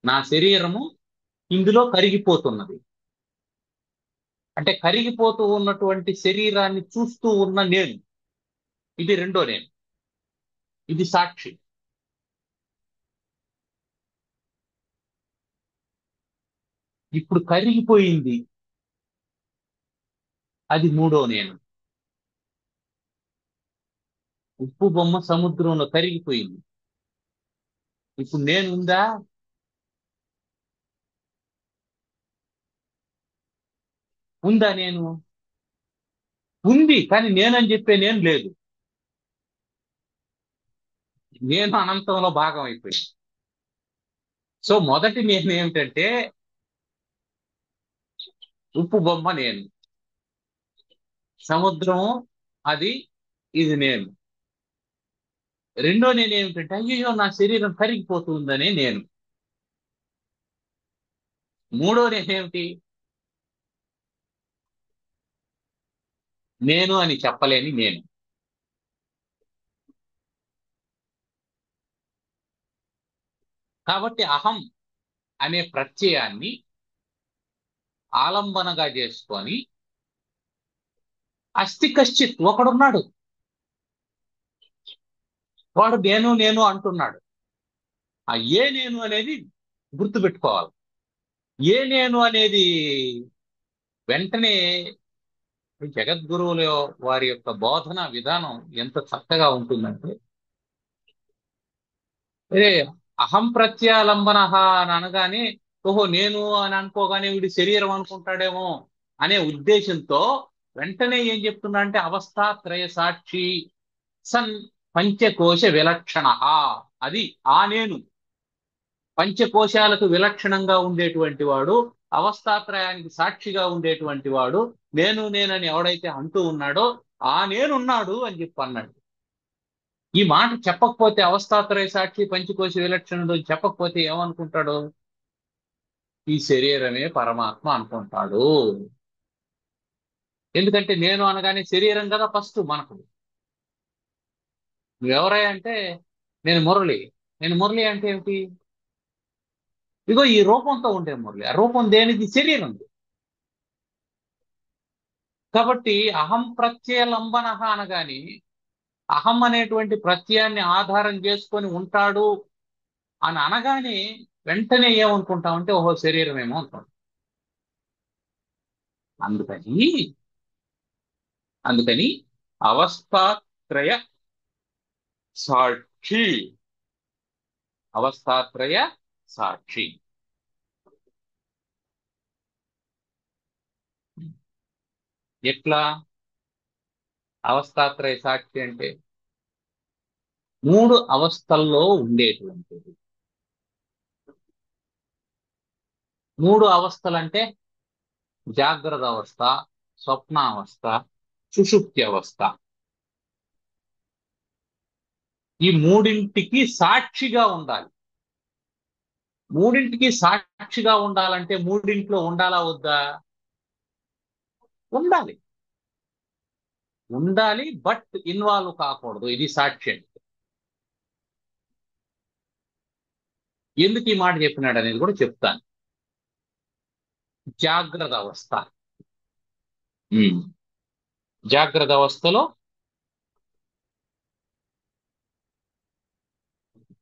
నా శరీరము ఇందులో కరిగిపోతున్నది. అంటే కరిగిపోతూ ఉన్నటువంటి శరీరాన్ని చూస్తూ ఉన్న నేను, ఇది రెండో నేను. ఇది సాక్షి. ఇప్పుడు కరిగిపోయింది, అది మూడో నేను. ఉప్పు బొమ్మ సముద్రంలో కరిగిపోయింది, ఇప్పుడు నేను ఉందా? ఉందా నేను? ఉంది, కానీ నేనని చెప్పే నేను లేదు. నేను అనంతంలో భాగం అయిపోయింది. సో మొదటి నేను ఏమిటంటే, ఉప్పు బొమ్మ నేను, సముద్రం అది, ఇది నేను. రెండో నేను ఏమిటంటే, అయ్యో నా శరీరం కరిగిపోతుందనే నేను. మూడో నేనేమిటి? నేను అని చెప్పలేని నేను. కాబట్టి అహం అనే ప్రత్యయాన్ని ఆలంబనగా చేసుకొని, అస్తి కశ్చిత్ ఒకడున్నాడు, వాడు నేను నేను అంటున్నాడు. ఆ ఏ నేను అనేది గుర్తుపెట్టుకోవాలి. ఏ నేను అనేది వెంటనే జగద్గురువుల వారి యొక్క బోధన విధానం ఎంత చక్కగా ఉంటుందంటే, ఏ అహం ప్రత్యాలంబన అని అనగానే, ఓహో నేను అని అనుకోగానే వీడి శరీరం అనుకుంటాడేమో అనే ఉద్దేశంతో వెంటనే ఏం చెప్తున్నా అంటే, అవస్థాత్రయ సాక్షి సన్ పంచకోశ విలక్షణ, అది ఆ నేను. పంచకోశాలకు విలక్షణంగా ఉండేటువంటి వాడు, అవస్థాత్రయానికి సాక్షిగా ఉండేటువంటి వాడు, నేను నేనని ఎవడైతే అంటూ ఉన్నాడో ఆ నేనున్నాడు అని చెప్పి అన్నాడు. ఈ మాట చెప్పకపోతే, అవస్థాత్రయ సాక్షి పంచకోశ విలక్షణుడు చెప్పకపోతే ఏమనుకుంటాడు? ఈ శరీరమే పరమాత్మ అనుకుంటాడు. ఎందుకంటే నేను అనగానే శరీరం కదా ఫస్ట్ మనకు. నువ్వెవరై అంటే, నేను మురళి. నేను మురళి అంటే ఏమిటి? ఇగో ఈ రూపంతో ఉండే మురళి. ఆ రూపం దేనిది? శరీరం. కాబట్టి అహం ప్రత్యలంబన అనగాని, అహం అనేటువంటి ప్రత్యయాన్ని ఆధారం చేసుకొని ఉంటాడు అని అనగానే వెంటనే ఏమనుకుంటామంటే, ఓహో శరీరమేమో అనుకుంటాం. అందుకని అందుకని అవస్థాత్రయ సాక్షి, అవస్థాత్రయ సాక్షి. ఎట్లా అవస్థాత్రయ సాక్షి అంటే? మూడు అవస్థల్లో ఉండేటువంటిది. మూడు అవస్థలంటే జాగ్రత్త అవస్థ, స్వప్నావస్థ, సుషుప్తి అవస్థ. ఈ మూడింటికి సాక్షిగా ఉండాలి. మూడింటికి సాక్షిగా ఉండాలంటే మూడింట్లో ఉండాలా వద్దా? ఉండాలి. ఉండాలి, బట్ ఇన్వాల్వ్ కాకూడదు. ఇది సాక్షి అంటే. ఎందుకు ఈ మాట చెప్పినాడు అనేది కూడా చెప్తాను. జాగ్రత్త అవస్థ, ఉమ్. జాగ్రత్త అవస్థలో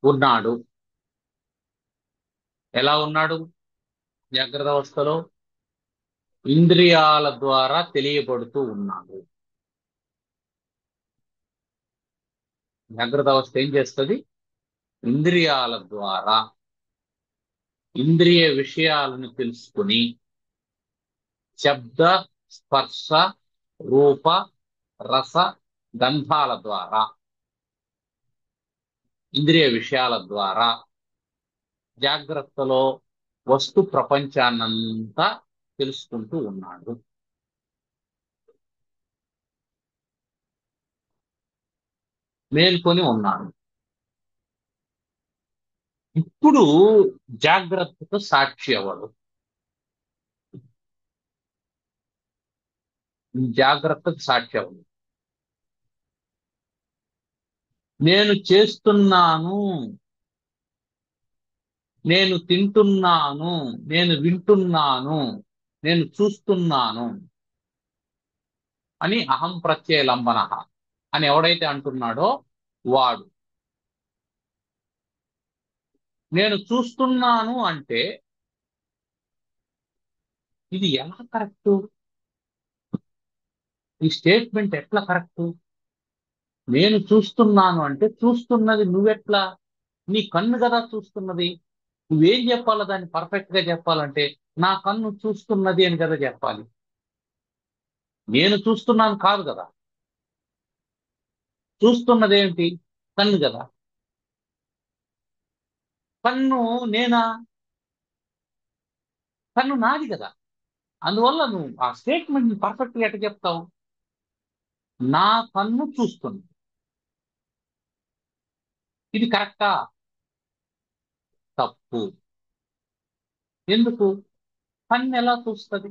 ఉన్నాడు. ఎలా ఉన్నాడు జాగ్రత్త అవస్థలో? ఇంద్రియాల ద్వారా తెలియబడుతూ ఉన్నాడు. జాగ్రత్త అవస్థ ఏం చేస్తుంది? ఇంద్రియాల ద్వారా ఇంద్రియ విషయాలను తెలుసుకుని శబ్ద, స్పర్శ, రూప, రస, గంధాల ద్వారా, ఇంద్రియ విషయాల ద్వారా జాగ్రత్తలో వస్తు ప్రపంచాన్నంతా తెలుసుకుంటూ ఉన్నాడు. మేల్కొని ఉన్నాడు. ఇప్పుడు జాగ్రత్తకు సాక్షి ఎవడు? జాగ్రత్తకు సాక్షి ఎవడు? నేను చేస్తున్నాను, నేను తింటున్నాను, నేను వింటున్నాను, నేను చూస్తున్నాను అని అహం ప్రత్యయ లంబన అని ఎవడైతే అంటున్నాడో వాడు. నేను చూస్తున్నాను అంటే ఇది ఎలా కరెక్టు? ఈ స్టేట్మెంట్ ఎట్లా కరెక్టు? నేను చూస్తున్నాను అంటే చూస్తున్నది నువ్వెట్లా? నీ కన్ను కదా చూస్తున్నది. నువ్వేం చెప్పాలో దాన్ని పర్ఫెక్ట్ గా చెప్పాలంటే నా కన్ను చూస్తున్నది అని కదా చెప్పాలి. నేను చూస్తున్నాను కాదు కదా. చూస్తున్నది ఏమిటి? కన్ను కదా. కన్ను నేనా? కన్ను నాది కదా. అందువల్ల నువ్వు ఆ స్టేట్మెంట్ ని పర్ఫెక్ట్ గా ఎట్లా చెప్తావు? నా కన్ను చూస్తుంది. ఇది కరెక్టా? తప్పు. ఎందుకు? కన్ను ఎలా చూస్తుంది?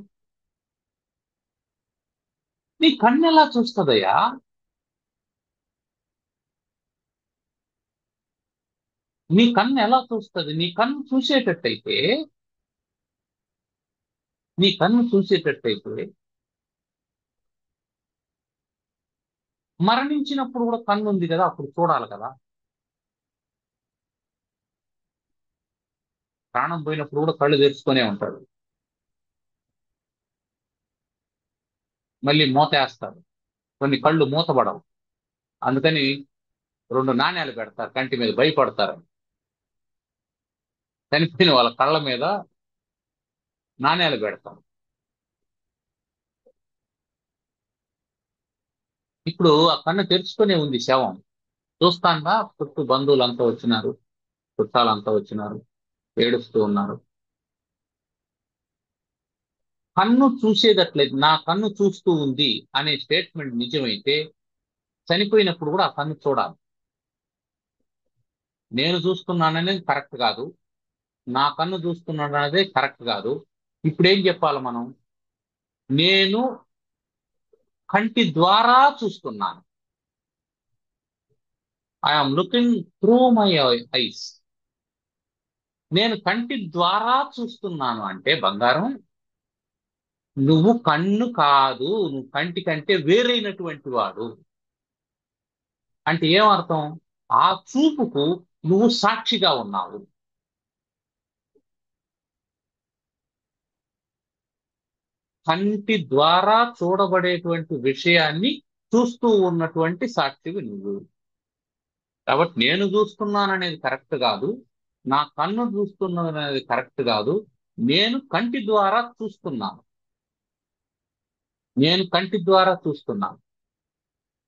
నీ కన్ను ఎలా చూస్తుందయ్యా? నీ కన్ను ఎలా చూస్తుంది? నీ కన్ను చూసేటట్టయితే నీ కన్ను చూసేటట్టయితే మరణించినప్పుడు కూడా కన్ను ఉంది కదా, అప్పుడు చూడాలి కదా. ప్రాణం పోయినప్పుడు కూడా కళ్ళు తెరుచుకునే ఉంటాడు. మళ్ళీ మూతేస్తారు. కొన్ని కళ్ళు మూతపడవు. అందుకని 2 నాణేలు పెడతారు కంటి మీద, భయపడతారు. చనిపోయిన వాళ్ళ కళ్ళ మీద నాణేలు పెడతారు. ఇప్పుడు ఆ కన్ను తెరుచుకునే ఉంది శవం. చూస్తానుగా చుట్టూ బంధువులంతా వచ్చినారు, చుట్టాలంతా వచ్చినారు, ఏడుస్తూ ఉన్నారు. కన్ను చూసేదట్లేదు. నా కన్ను చూస్తూ ఉంది అనే స్టేట్మెంట్ నిజమైతే చనిపోయినప్పుడు కూడా ఆ కన్ను చూడాలి. నేను చూస్తున్నాననేది కరెక్ట్ కాదు, నా కన్ను చూస్తున్నాడు అనేది కరెక్ట్ కాదు. ఇప్పుడు ఏం చెప్పాలి మనం? నేను కంటి ద్వారా చూస్తున్నాను. I'm looking through my eyes. నేను కంటి ద్వారా చూస్తున్నాను అంటే బంగారం, నువ్వు కన్ను కాదు, నువ్వు కంటి కంటే వేరైనటువంటి వాడు. అంటే ఏమర్థం? ఆ చూపుకు నువ్వు సాక్షిగా ఉన్నావు. కంటి ద్వారా చూడబడేటువంటి విషయాన్ని చూస్తూ ఉన్నటువంటి సాక్షివి నువ్వు. కాబట్టి నేను చూస్తున్నాను అనేది కరెక్ట్ కాదు, నా కన్ను చూస్తున్నది అనేది కరెక్ట్ కాదు. నేను కంటి ద్వారా చూస్తున్నాను. నేను కంటి ద్వారా చూస్తున్నాను.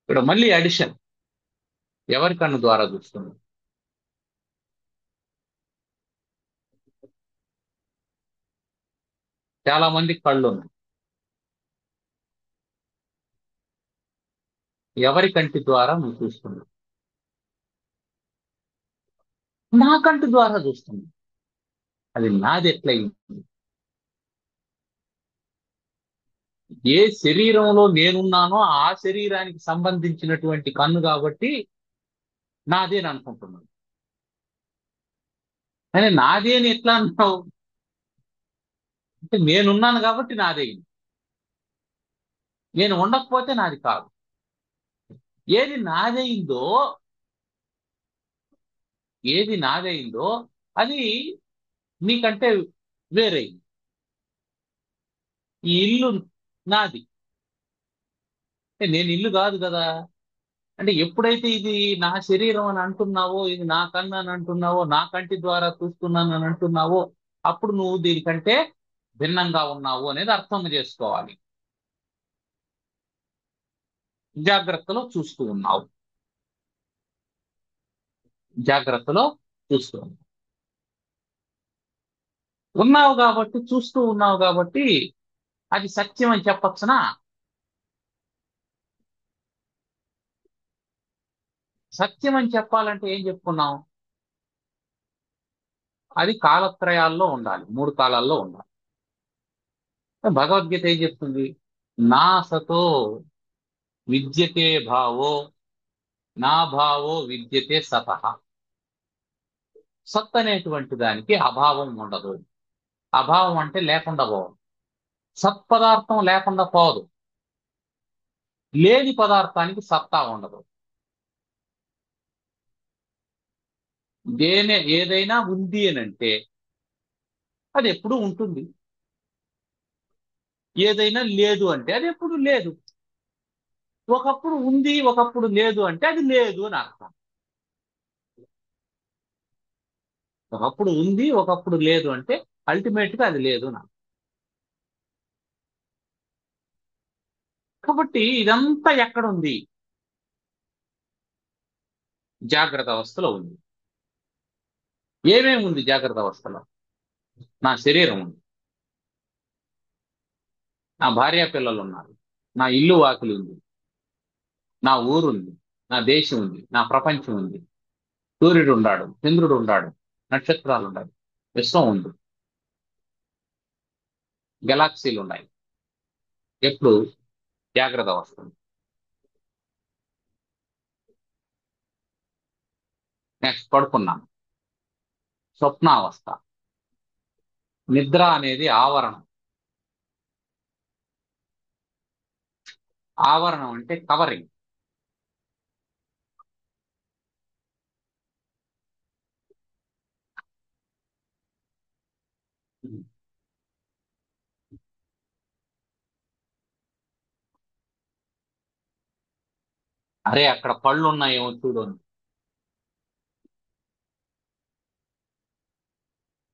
ఇక్కడ మళ్ళీ అడిషన్. ఎవరి కన్ను ద్వారా చూస్తున్నాను? చాలా మంది కళ్ళు ఉన్నాయి. ఎవరి కంటి ద్వారా నువ్వు చూస్తున్నావు? నా కంటి ద్వారా చూస్తున్నావు. అది నాది ఎట్లయింది? ఏ శరీరంలో నేనున్నానో ఆ శరీరానికి సంబంధించినటువంటి కన్ను కాబట్టి నాదే అని అనుకుంటున్నాను. కానీ నాదే అని ఎట్లా అన్నావు? అంటే నేనున్నాను కాబట్టి నాదే అయింది. నేను ఉండకపోతే నాది కాదు. ఏది నాదైందో ఏది నాదైందో అది నీకంటే వేరైంది. ఈ ఇల్లు నాది, నేను ఇల్లు కాదు కదా. అంటే ఎప్పుడైతే ఇది నా శరీరం అని అంటున్నావో, ఇది నా కన్ను అని అంటున్నావో, నా కంటి ద్వారా చూస్తున్నాను అని అంటున్నావో, అప్పుడు నువ్వు దీనికంటే భిన్నంగా ఉన్నావు అనేది అర్థం చేసుకోవాలి. జాగ్రత్తలో చూస్తూ ఉన్నావు, జాగ్రత్తలో చూస్తూ ఉన్నావు కాబట్టి, చూస్తూ ఉన్నావు కాబట్టి అది సత్యం అని చెప్పొచ్చునా? సత్యం అని చెప్పాలంటే ఏం చెప్పుకున్నాం? అది కాలత్రయాల్లో ఉండాలి, 3 కాలాల్లో ఉండాలి. భగవద్గీత ఏం చెప్తుంది? నా సతో విద్యతే భావో, నా భావో విద్యతే సతః. సత్ అనేటువంటి దానికి అభావం ఉండదు. అభావం అంటే లేకుండా పోవడం. సత్పదార్థం లేకుండా పోదు, లేని పదార్థానికి సత్తా ఉండదు. ఏదైనా ఉంది అని అంటే అది ఎప్పుడు ఉంటుంది. ఏదైనా లేదు అంటే అది ఎప్పుడు లేదు. ఒకప్పుడు ఉంది, ఒకప్పుడు లేదు అంటే అది లేదు అని అర్థం. ఒకప్పుడు ఉంది, ఒకప్పుడు లేదు అంటే అల్టిమేట్ గా అది లేదు అని అర్థం. కాబట్టి ఇదంతా ఎక్కడుంది? జాగ్రత్త అవస్థలో ఉంది. ఏమేమి ఉంది జాగ్రత్త అవస్థలో? నా శరీరం ఉంది, నా భార్య పిల్లలు ఉన్నారు, నా ఇల్లు వాకిలి ఉంది, నా ఊరుంది, నా దేశం ఉంది, నా ప్రపంచం ఉంది, సూర్యుడు ఉన్నాడు, చంద్రుడు ఉన్నాడు, నక్షత్రాలు ఉన్నాయి, విశ్వం ఉంది, గెలాక్సీలు ఉన్నాయి. ఎప్పుడు? జాగ్రత్త అవస్థ. నెక్స్ట్ పడుకున్నాను, స్వప్నావస్థ. నిద్ర అనేది ఆవరణం. ఆవరణం అంటే కవరింగ్. అరే అక్కడ పళ్ళు ఉన్నాయేమో చూడు అని.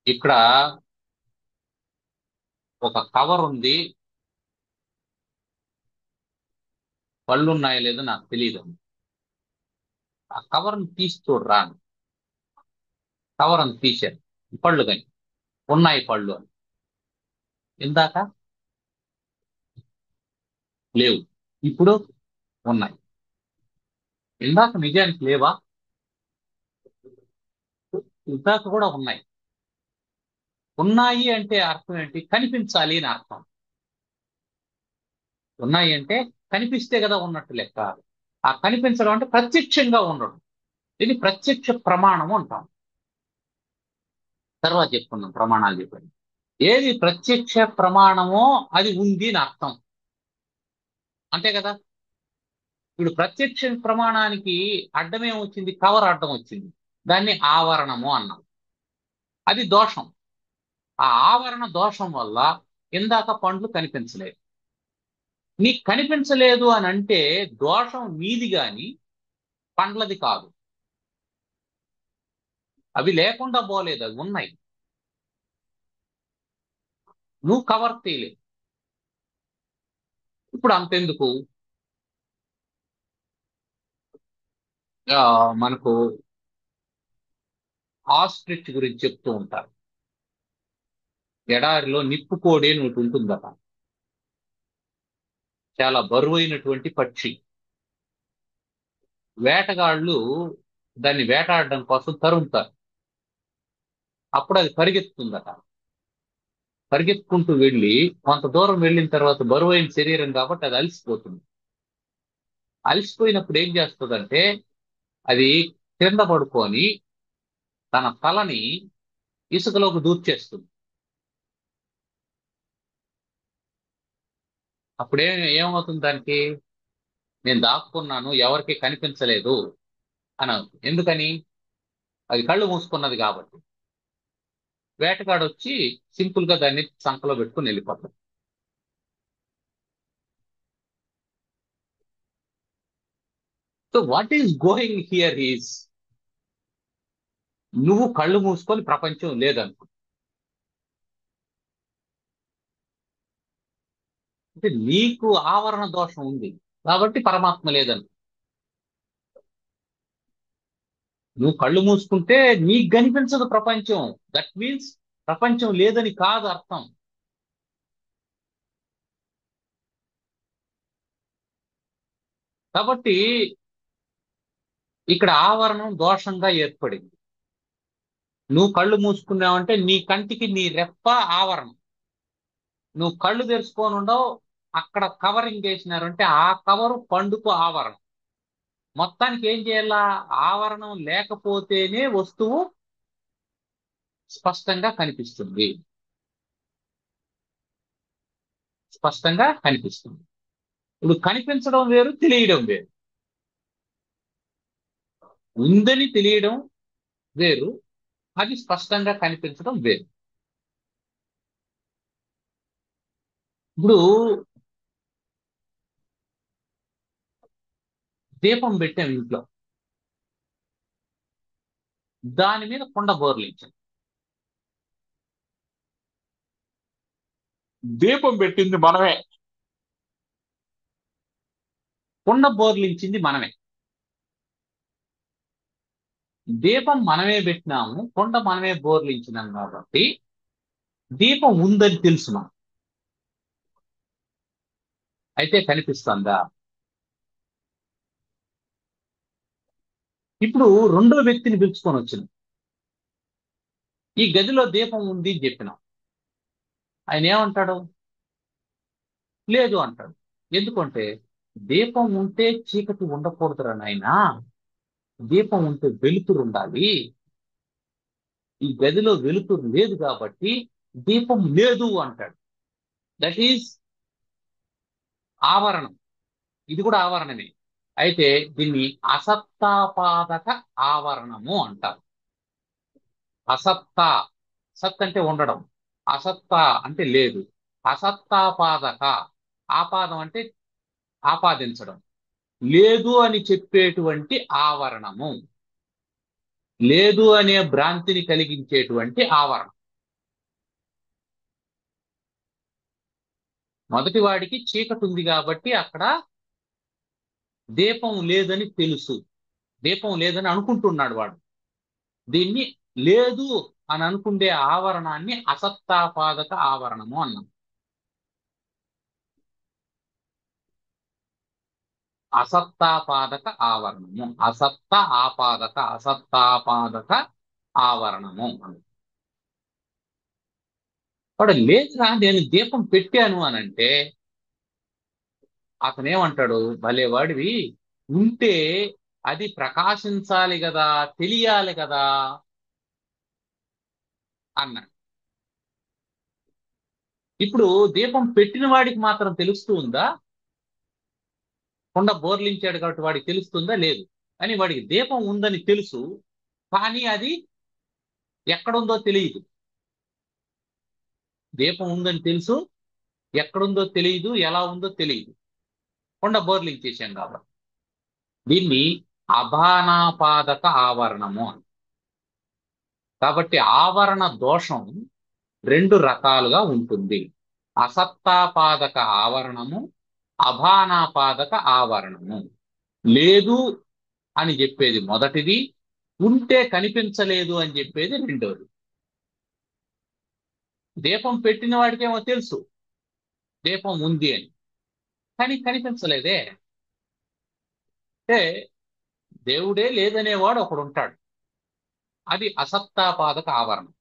ఇక్కడ ఒక కవర్ ఉంది, పళ్ళు ఉన్నాయో లేదో నాకు తెలియదు. ఆ కవర్ని తీసి చూడరా అని. కవర్ అని తీశారు, పళ్ళు కానీ ఉన్నాయి పళ్ళు అని. ఇందాక లేవు, ఇప్పుడు ఉన్నాయి. ఇందాక నిజానికి లేవా? ఇందాక కూడా ఉన్నాయి. ఉన్నాయి అంటే అర్థం ఏంటి? కనిపించాలి అని అర్థం. ఉన్నాయి అంటే కనిపిస్తే కదా ఉన్నట్టు లెక్క. ఆ కనిపించడం అంటే ప్రత్యక్షంగా ఉండడం. ఇది ప్రత్యక్ష ప్రమాణము అంటాం. తర్వాత చెప్పుకుందాం, ప్రమాణాలు చెప్పండి. ఏది ప్రత్యక్ష ప్రమాణమో అది ఉంది అని అర్థం, అంతే కదా. ఇప్పుడు ప్రత్యక్ష ప్రమాణానికి అడ్డమే వచ్చింది, కవర్ అడ్డం వచ్చింది, దాన్ని ఆవరణము అన్నాం. అది దోషం. ఆ ఆవరణ దోషం వల్ల ఇందాక పండ్లు కనిపించలేదు. నీకు కనిపించలేదు అని అంటే దోషం నీది గాని పండ్లది కాదు. అవి లేకుండా పోలేదు, అవి ఉన్నాయి. నువ్వు కవర్ తీయలేదు. ఇప్పుడు అంతెందుకు, మనకు ఆస్ట్రిచ్ గురించి చెప్తూ ఉంటారు. ఎడారిలో నిప్పుకోడి అని ఒకటి ఉంటుందట. చాలా బరువైనటువంటి పక్షి. వేటగాళ్ళు దాన్ని వేటాడడం కోసం తరుముతారు. అప్పుడు అది పరిగెత్తుతుందట. పరిగెత్తుకుంటూ వెళ్ళి కొంత దూరం వెళ్ళిన తర్వాత బరువైన శరీరం కాబట్టి అది అలసిపోతుంది. అలసిపోయినప్పుడు ఏం చేస్తుందంటే అది కింద పడుకొని తన తలని ఇసుకలోకి దూర్చేస్తుంది. అప్పుడే ఏమవుతుంది దానికి? నేను దాక్కున్నాను, ఎవరికి కనిపించలేదు అని అవుతుంది. ఎందుకని? అది కళ్ళు మూసుకున్నది కాబట్టి. వేటగాడు వచ్చి సింపుల్ గా దాన్ని సంకలో పెట్టుకుని వెళ్ళిపోతాడు. So what is going here is, నువ్వు కళ్ళు మూసుకొని ప్రపంచం లేదనుకో, అంటే నీకు ఆవరణ దోషం ఉంది కాబట్టి పరమాత్మ లేదనుకో. నువ్వు కళ్ళు మూసుకుంటే నీకు కనిపించదు ప్రపంచం. దట్ మీన్స్ ప్రపంచం లేదని కాదు అర్థం. కాబట్టి ఇక్కడ ఆవరణం దోషంగా ఏర్పడింది. నువ్వు కళ్ళు మూసుకున్నావంటే నీ కంటికి నీ రెప్ప ఆవరణం. నువ్వు కళ్ళు తెరుచుకొని ఉండవు, అక్కడ కవరింగ్ వేసినారంటే ఆ కవరు పండుకు ఆవరణం. మొత్తానికి ఏం చేయాలా? ఆవరణం లేకపోతేనే వస్తువు స్పష్టంగా కనిపిస్తుంది. స్పష్టంగా కనిపిస్తుంది. ఇప్పుడు కనిపించడం వేరు, తెలియడం వేరు. ఉందని తెలియడం వేరు, అది స్పష్టంగా కనిపించడం వేరు. ఇప్పుడు దీపం పెట్టాం ఇంట్లో, దాని మీద కుండ బోర్లించాం. దీపం పెట్టింది మనమే, కుండ బోర్లించింది మనమే. దీపం మనమే పెట్టినాము, కుండ మనమే బోర్లించినాం కాబట్టి దీపం ఉందని తెలుసు మనం. అయితే కనిపిస్తుందా? ఇప్పుడు రెండో వ్యక్తిని పిలుచుకొని వచ్చినాం, ఈ గదిలో దీపం ఉంది అని చెప్పినాం. ఆయన ఏమంటాడు? లేదు అంటాడు. ఎందుకంటే దీపం ఉంటే చీకటి ఉండకూడదురా నాయనా, దీపం ఉంటే వెలుతురు ఉండాలి. ఈ గదిలో వెలుతురు లేదు కాబట్టి దీపం లేదు అంటాడు. దట్ ఈజ్ ఆవరణం. ఇది కూడా ఆవరణమే. అయితే దీన్ని అసత్తాపాదక ఆవరణము అంటారు. అసత్తా, సత్ అంటే ఉండడం, అసత్తా అంటే లేదు, అసత్తాపాదక, ఆపాదం అంటే ఆపాదించడం, లేదు అని చెప్పేటువంటి ఆవరణము, లేదు అనే భ్రాంతిని కలిగించేటువంటి ఆవరణం. మొదటి వాడికి చీకటి ఉంది కాబట్టి అక్కడ దీపం లేదని తెలుసు, దీపం లేదని అనుకుంటున్నాడు వాడు. దీన్ని లేదు అని అనుకుండే ఆవరణాన్ని అసత్తాపాదక ఆవరణము అన్నాం. అసత్తాపాదక ఆవరణము, అసత్త ఆపాదక, అసత్తాపాదక ఆవరణము అన్నాం. వాడు లేదురా నేను దీపం పెట్టాను అని అంటే అతనేమంటాడు? భలే వాడివి, ఉంటే అది ప్రకాశించాలి కదా, తెలియాలి కదా అన్నాడు. ఇప్పుడు దీపం పెట్టిన వాడికి మాత్రం తెలుస్తూ ఉందా? కొండ బోర్లించాడు కాబట్టి వాడికి తెలుస్తుందా? లేదు. అని వాడికి దీపం ఉందని తెలుసు, కానీ అది ఎక్కడుందో తెలియదు. దీపం ఉందని తెలుసు, ఎక్కడుందో తెలియదు, ఎలా ఉందో తెలియదు. కొండ బోర్లించేశాం కాబట్టి దీన్ని అభానాపాదక ఆవరణము అని. కాబట్టి ఆవరణ దోషం రెండు రకాలుగా ఉంటుంది: అసత్తాపాదక ఆవరణము, అభానాపాదక ఆవరణము. లేదు అని చెప్పేది మొదటిది, ఉంటే కనిపించలేదు అని చెప్పేది రెండోది. దీపం పెట్టిన వాడికేమో తెలుసు దీపం ఉంది అని, కానీ కనిపించలేదే. అంటే దేవుడే లేదనేవాడు ఒకడు ఉంటాడు, అది అసత్తాపాదక ఆవరణం.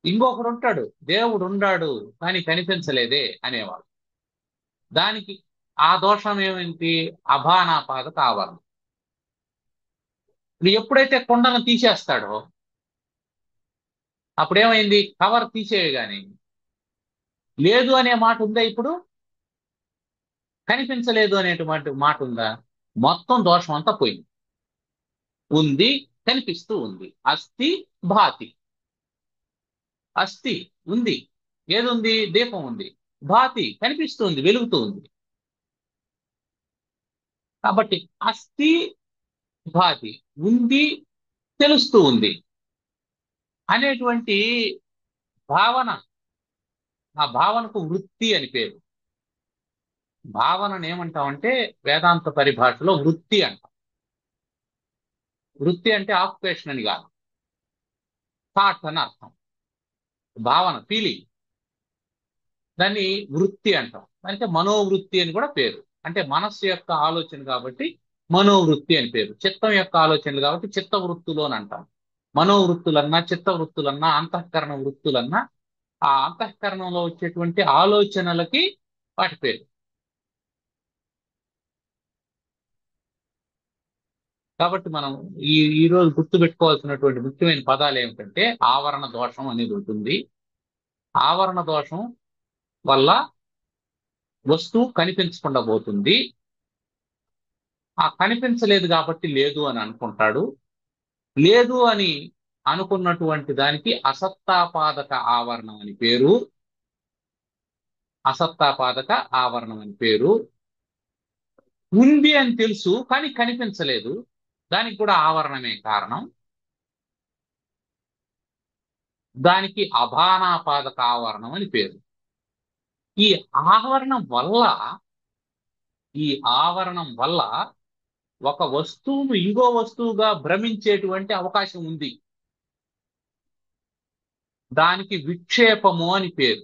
ఇంకొకడు ఉంటాడు, దేవుడు ఉండాడు కానీ కనిపించలేదే అనేవాడు. దానికి ఆ దోషం ఏమిటి? అభానాపాదక ఆవరణం. ఇప్పుడు ఎప్పుడైతే కొండను తీసేస్తాడో అప్పుడేమైంది? కవర్ తీసేయగానే లేదు అనే మాట ఉందా ఇప్పుడు? కనిపించలేదు అనేటువంటి మాట ఉందా? మొత్తం దోషం అంతా పోయింది. ఉంది, కనిపిస్తూ ఉంది. అస్థి భాతి. అస్థి ఉంది, ఏదుంది? దీపం ఉంది. భాతి కనిపిస్తూ ఉంది, వెలుగుతూ ఉంది. కాబట్టి అస్థి భాతి, ఉంది, తెలుస్తూ ఉంది అనేటువంటి భావన, ఆ భావనకు వృత్తి అని పేరు. భావనను ఏమంటామంటే వేదాంత పరిభాషలో వృత్తి అంటాం. వృత్తి అంటే ఆక్యుపేషన్ అని కాదు, థాట్ అని అర్థం. భావన, ఫీలింగ్, దాన్ని వృత్తి అంటాం. అంటే మనోవృత్తి అని కూడా పేరు. అంటే మనస్సు యొక్క ఆలోచన కాబట్టి మనోవృత్తి అని పేరు. చిత్తం యొక్క ఆలోచనలు కాబట్టి చిత్త వృత్తులు అని అంటాం. మనోవృత్తులన్నా, చిత్త వృత్తులన్నా, అంతఃకరణ వృత్తులన్నా ఆ అంతఃకరణంలో వచ్చేటువంటి ఆలోచనలకి వాటి పేరు. కాబట్టి మనం ఈ రోజు గుర్తుపెట్టుకోవాల్సినటువంటి ముఖ్యమైన పదాలు ఏమిటంటే ఆవరణ దోషం అనేది ఉంటుంది. ఆవరణ దోషం వల్ల వస్తువు కనిపించకుండా పోతుంది. ఆ కనిపించలేదు కాబట్టి లేదు అని అనుకుంటాడు. లేదు అని అనుకున్నటువంటి దానికి అసత్తాపాదక ఆవరణం అని పేరు. అసత్తాపాదక ఆవరణం అని పేరు. ఉంది అని తెలుసు కానీ కనిపించలేదు, దానికి కూడా ఆవరణమే కారణం. దానికి అభానాపాదక ఆవరణం అని పేరు. ఈ ఆవరణం వల్ల ఈ ఆవరణం వల్ల ఒక వస్తువును ఇంకో వస్తువుగా భ్రమించేటువంటి అవకాశం ఉంది. దానికి విక్షేపము అని పేరు.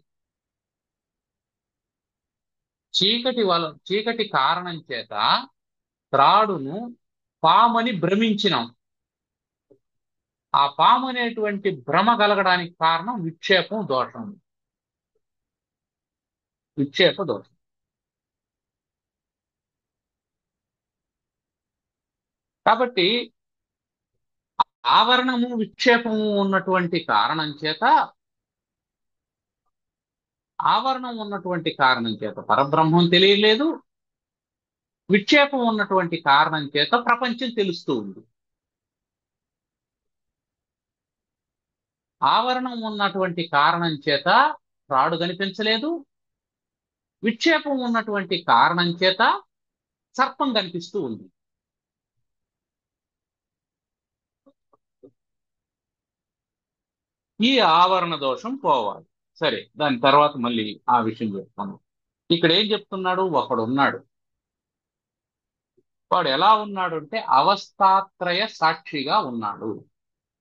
చీకటి కారణం చేత త్రాడును పామని భ్రమించినాం. ఆ పాము అనేటువంటి భ్రమ కలగడానికి కారణం విక్షేపం దోషం. విక్షేప దోషం. కాబట్టి ఆవరణము విక్షేపము ఉన్నటువంటి కారణం చేత పరబ్రహ్మం తెలియలేదు. విక్షేపం ఉన్నటువంటి కారణం చేత ప్రపంచం తెలుస్తూ ఉంది. ఆవరణం ఉన్నటువంటి కారణం చేత త్రాడు కనిపించలేదు. విక్షేపం ఉన్నటువంటి కారణం చేత సర్పం కనిపిస్తూ ఉంది. ఈ ఆవరణ దోషం పోవాలి. సరే, దాని తర్వాత మళ్ళీ ఆ విషయం చెప్తాను. ఇక్కడ ఏం చెప్తున్నాడు? ఒకడు ఉన్నాడు. వాడు ఎలా ఉన్నాడు అంటే అవస్థాత్రయ సాక్షిగా ఉన్నాడు.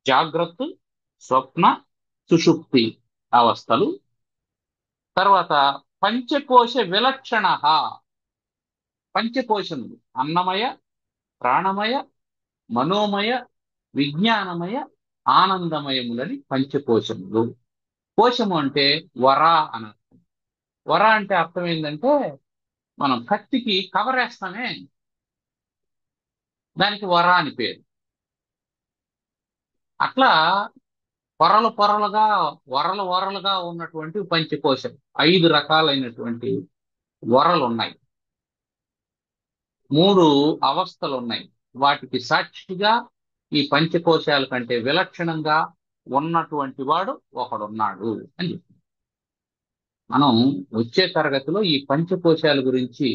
జాగ్రత్త, స్వప్న, సుషుప్తి అవస్థలు. తర్వాత పంచకోశ విలక్షణ. పంచకోశములు అన్నమయ, ప్రాణమయ, మనోమయ, విజ్ఞానమయ, ఆనందమయములని పంచకోశములు. కోశము అంటే వర అని అర్థం. వర అంటే అర్థం ఏంటంటే మనం కత్తికి కవర్ వేస్తామే, దానికి వర అని పేరు. అట్లా వరలుగా ఉన్నటువంటి పంచకోశం. 5 రకాలైనటువంటి వరలు ఉన్నాయి, 3 అవస్థలు ఉన్నాయి. వాటికి సాక్షిగా ఈ పంచకోశాల కంటే విలక్షణంగా ఉన్నటువంటి వాడు ఒకడున్నాడు అని చెప్తుంది. మనం వచ్చే తరగతిలో ఈ పంచకోశాల గురించి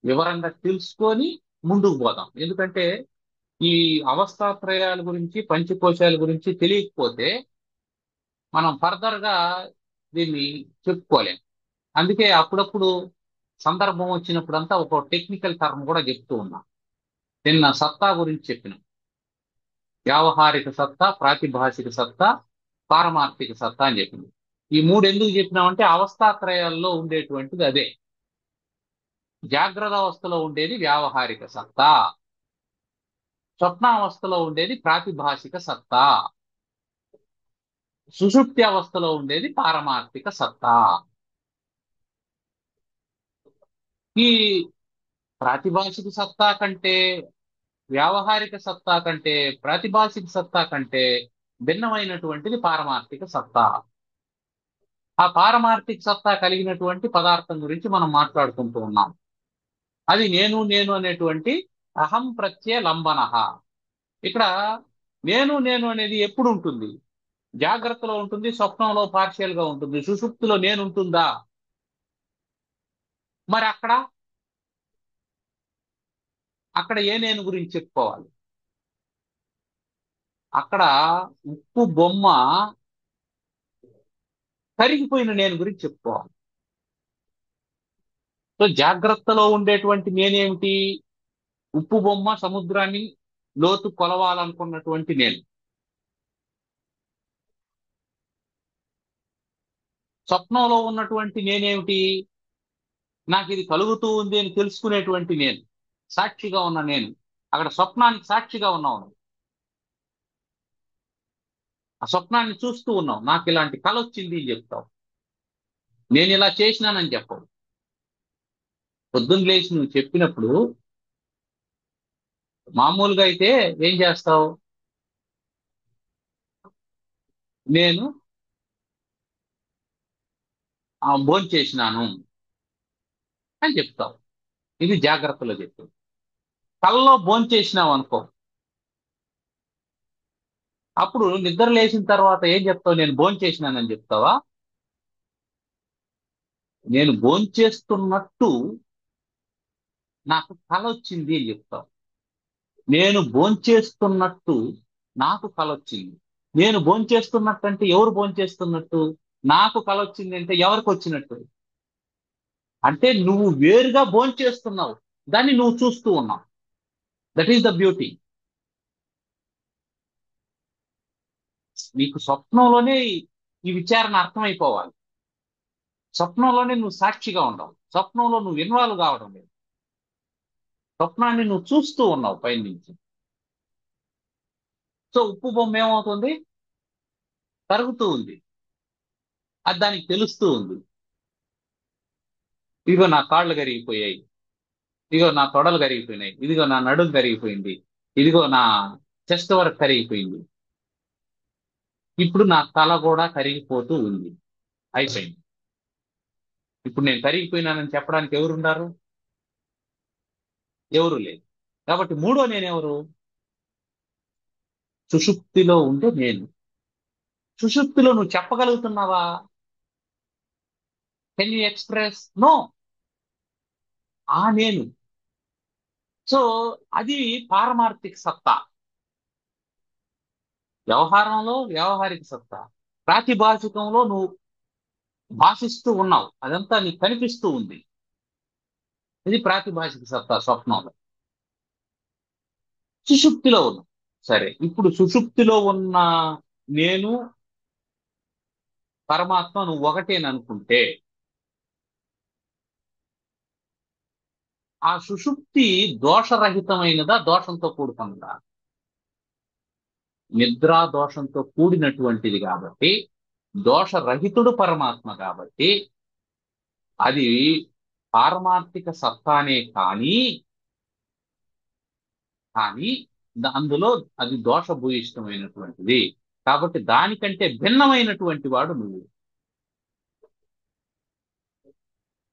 వివరంగా తెలుసుకొని ముందుకు పోదాం. ఎందుకంటే ఈ అవస్థాత్రయాల గురించి, పంచకోశాల గురించి తెలియకపోతే మనం ఫర్దర్ గా దీన్ని చెప్పుకోలేం. అందుకే అప్పుడప్పుడు సందర్భం వచ్చినప్పుడంతా ఒక టెక్నికల్ టర్మ్ కూడా చెప్తూ ఉన్నాం. నిన్న సత్తా గురించి చెప్పినాం. వ్యావహారిక సత్తా, ప్రాతిభాషిక సత్తా, పారమార్థిక సత్తా అని చెప్పింది. ఈ 3 ఎందుకు చెప్పినామంటే అవస్థాత్రయాల్లో ఉండేటువంటిది అదే. జాగ్రత్త అవస్థలో ఉండేది వ్యావహారిక సత్తా, స్వప్నావస్థలో ఉండేది ప్రాతిభాషిక సత్తా, సుషుప్తి అవస్థలో ఉండేది పారమార్థిక సత్తా. ఈ ప్రాతిభాషిక సత్తా కంటే, వ్యావహారిక సత్తా కంటే, ప్రాతిభాషిక సత్తా కంటే భిన్నమైనటువంటిది పారమార్థిక సత్తా. ఆ పారమార్థిక సత్తా కలిగినటువంటి పదార్థం గురించి మనం మాట్లాడుకుంటూ ఉన్నాం. అది నేను నేను అనేటువంటి అహం ప్రత్యయ లంబనః. ఇక్కడ నేను నేను అనేది ఎప్పుడు ఉంటుంది? జాగ్రత్తలో ఉంటుంది, స్వప్నంలో పార్షియల్ గా ఉంటుంది. సుషుప్తిలో నేను ఉంటుందా? మరి అక్కడ ఏ నేను గురించి చెప్పుకోవాలి? అక్కడ ఉప్పు బొమ్మ కరిగిపోయిన నేను గురించి చెప్పుకోవాలి. సో జాగ్రత్తలో ఉండేటువంటి నేనేమిటి? ఉప్పు బొమ్మ సముద్రాన్ని లోతు కొలవాలనుకున్నటువంటి నేను. స్వప్నంలో ఉన్నటువంటి నేనేమిటి? నాకు ఇది కలుగుతూ ఉంది అని తెలుసుకునేటువంటి నేను, సాక్షిగా ఉన్న నేను. అక్కడ స్వప్నానికి సాక్షిగా ఉన్నావు నువ్వు. ఆ స్వప్నాన్ని చూస్తూ ఉన్నావు. నాకు ఇలాంటి కల వచ్చింది అని చెప్తావు. నేను ఇలా చేసినానని చెప్పవు. పొద్దున్న లేచి నువ్వు చెప్పినప్పుడు మామూలుగా అయితే ఏం చేస్తావు? నేను భోంచేసినాను అని చెప్తావు. ఇది జాగ్రత్తలో చెప్పు. కల్లో భోంచేసినావు అనుకో, అప్పుడు నిద్ర లేచిన తర్వాత ఏం చెప్తావు? నేను భోంచేసినానని చెప్తావా? నేను భోంచేస్తున్నట్టు నాకు కల వచ్చింది అని చెప్తావు. నేను భోంచేస్తున్నట్టు నాకు కల వచ్చింది. నేను భోంచేస్తున్నట్టు అంటే ఎవరు భోంచేస్తున్నట్టు? నాకు కల వచ్చింది అంటే ఎవరికి వచ్చినట్టు? అంటే నువ్వు వేరుగా భోంచేస్తున్నావు, దాన్ని నువ్వు చూస్తూ ఉన్నావు. That is the beauty. నీకు స్వప్నంలోనే ఈ విచారణ అర్థమైపోవాలి. స్వప్నంలోనే నువ్వు సాక్షిగా ఉండవు. స్వప్నంలో నువ్వు ఇన్వాల్వ్ కావడం లేదు. స్వప్నాన్ని నువ్వు చూస్తూ ఉన్నావు పైనుంచి. సో ఉప్పు బొమ్మ ఏమవుతుంది? కరుగుతూ ఉంది. అది దానికి తెలుస్తూ ఉంది. ఇదిగో నా కాళ్ళు కరిగిపోయాయి, ఇదిగో నా తొడలు కరిగిపోయినాయి, ఇదిగో నా నడుము కరిగిపోయింది, ఇదిగో నా చెస్ట్ వరకు కరిగిపోయింది, ఇప్పుడు నా తల కూడా కరిగిపోతూ ఉంది. అయిపోయింది. ఇప్పుడు నేను కరిగిపోయినానని చెప్పడానికి ఎవరున్నారు? ఎవరు లేదు. కాబట్టి మూడో నేనెవరు? సుషుప్తిలో ఉండే నేను. సుషుప్తిలో నువ్వు చెప్పగలుగుతున్నావా? Can you express? నో. ఆ నేను. సో అది పారమార్థిక సత్తా. వ్యవహారంలో వ్యవహారిక సత్తా. ప్రాతిభాషికంలో నువ్వు భాషిస్తూ ఉన్నావు, అదంతా నీకు కనిపిస్తూ ఉంది. ఇది ప్రాతిభాషిక సత్తా స్వప్నంలో. సుషుప్తిలో ఉన్నావు. సరే, ఇప్పుడు సుషుప్తిలో ఉన్న నేను పరమాత్మ నువ్వు ఒకటేననుకుంటే, ఆ సుషుప్తి దోషరహితమైనదా, దోషంతో కూడుకున్నదా? నిద్రా దోషంతో కూడినటువంటిది కాబట్టి, దోషరహితుడు పరమాత్మ కాబట్టి అది పారమార్థిక సత్తానే కానీ కానీ అందులో అది దోషభూయిష్టమైనటువంటిది. కాబట్టి దానికంటే భిన్నమైనటువంటి వాడు నువ్వు.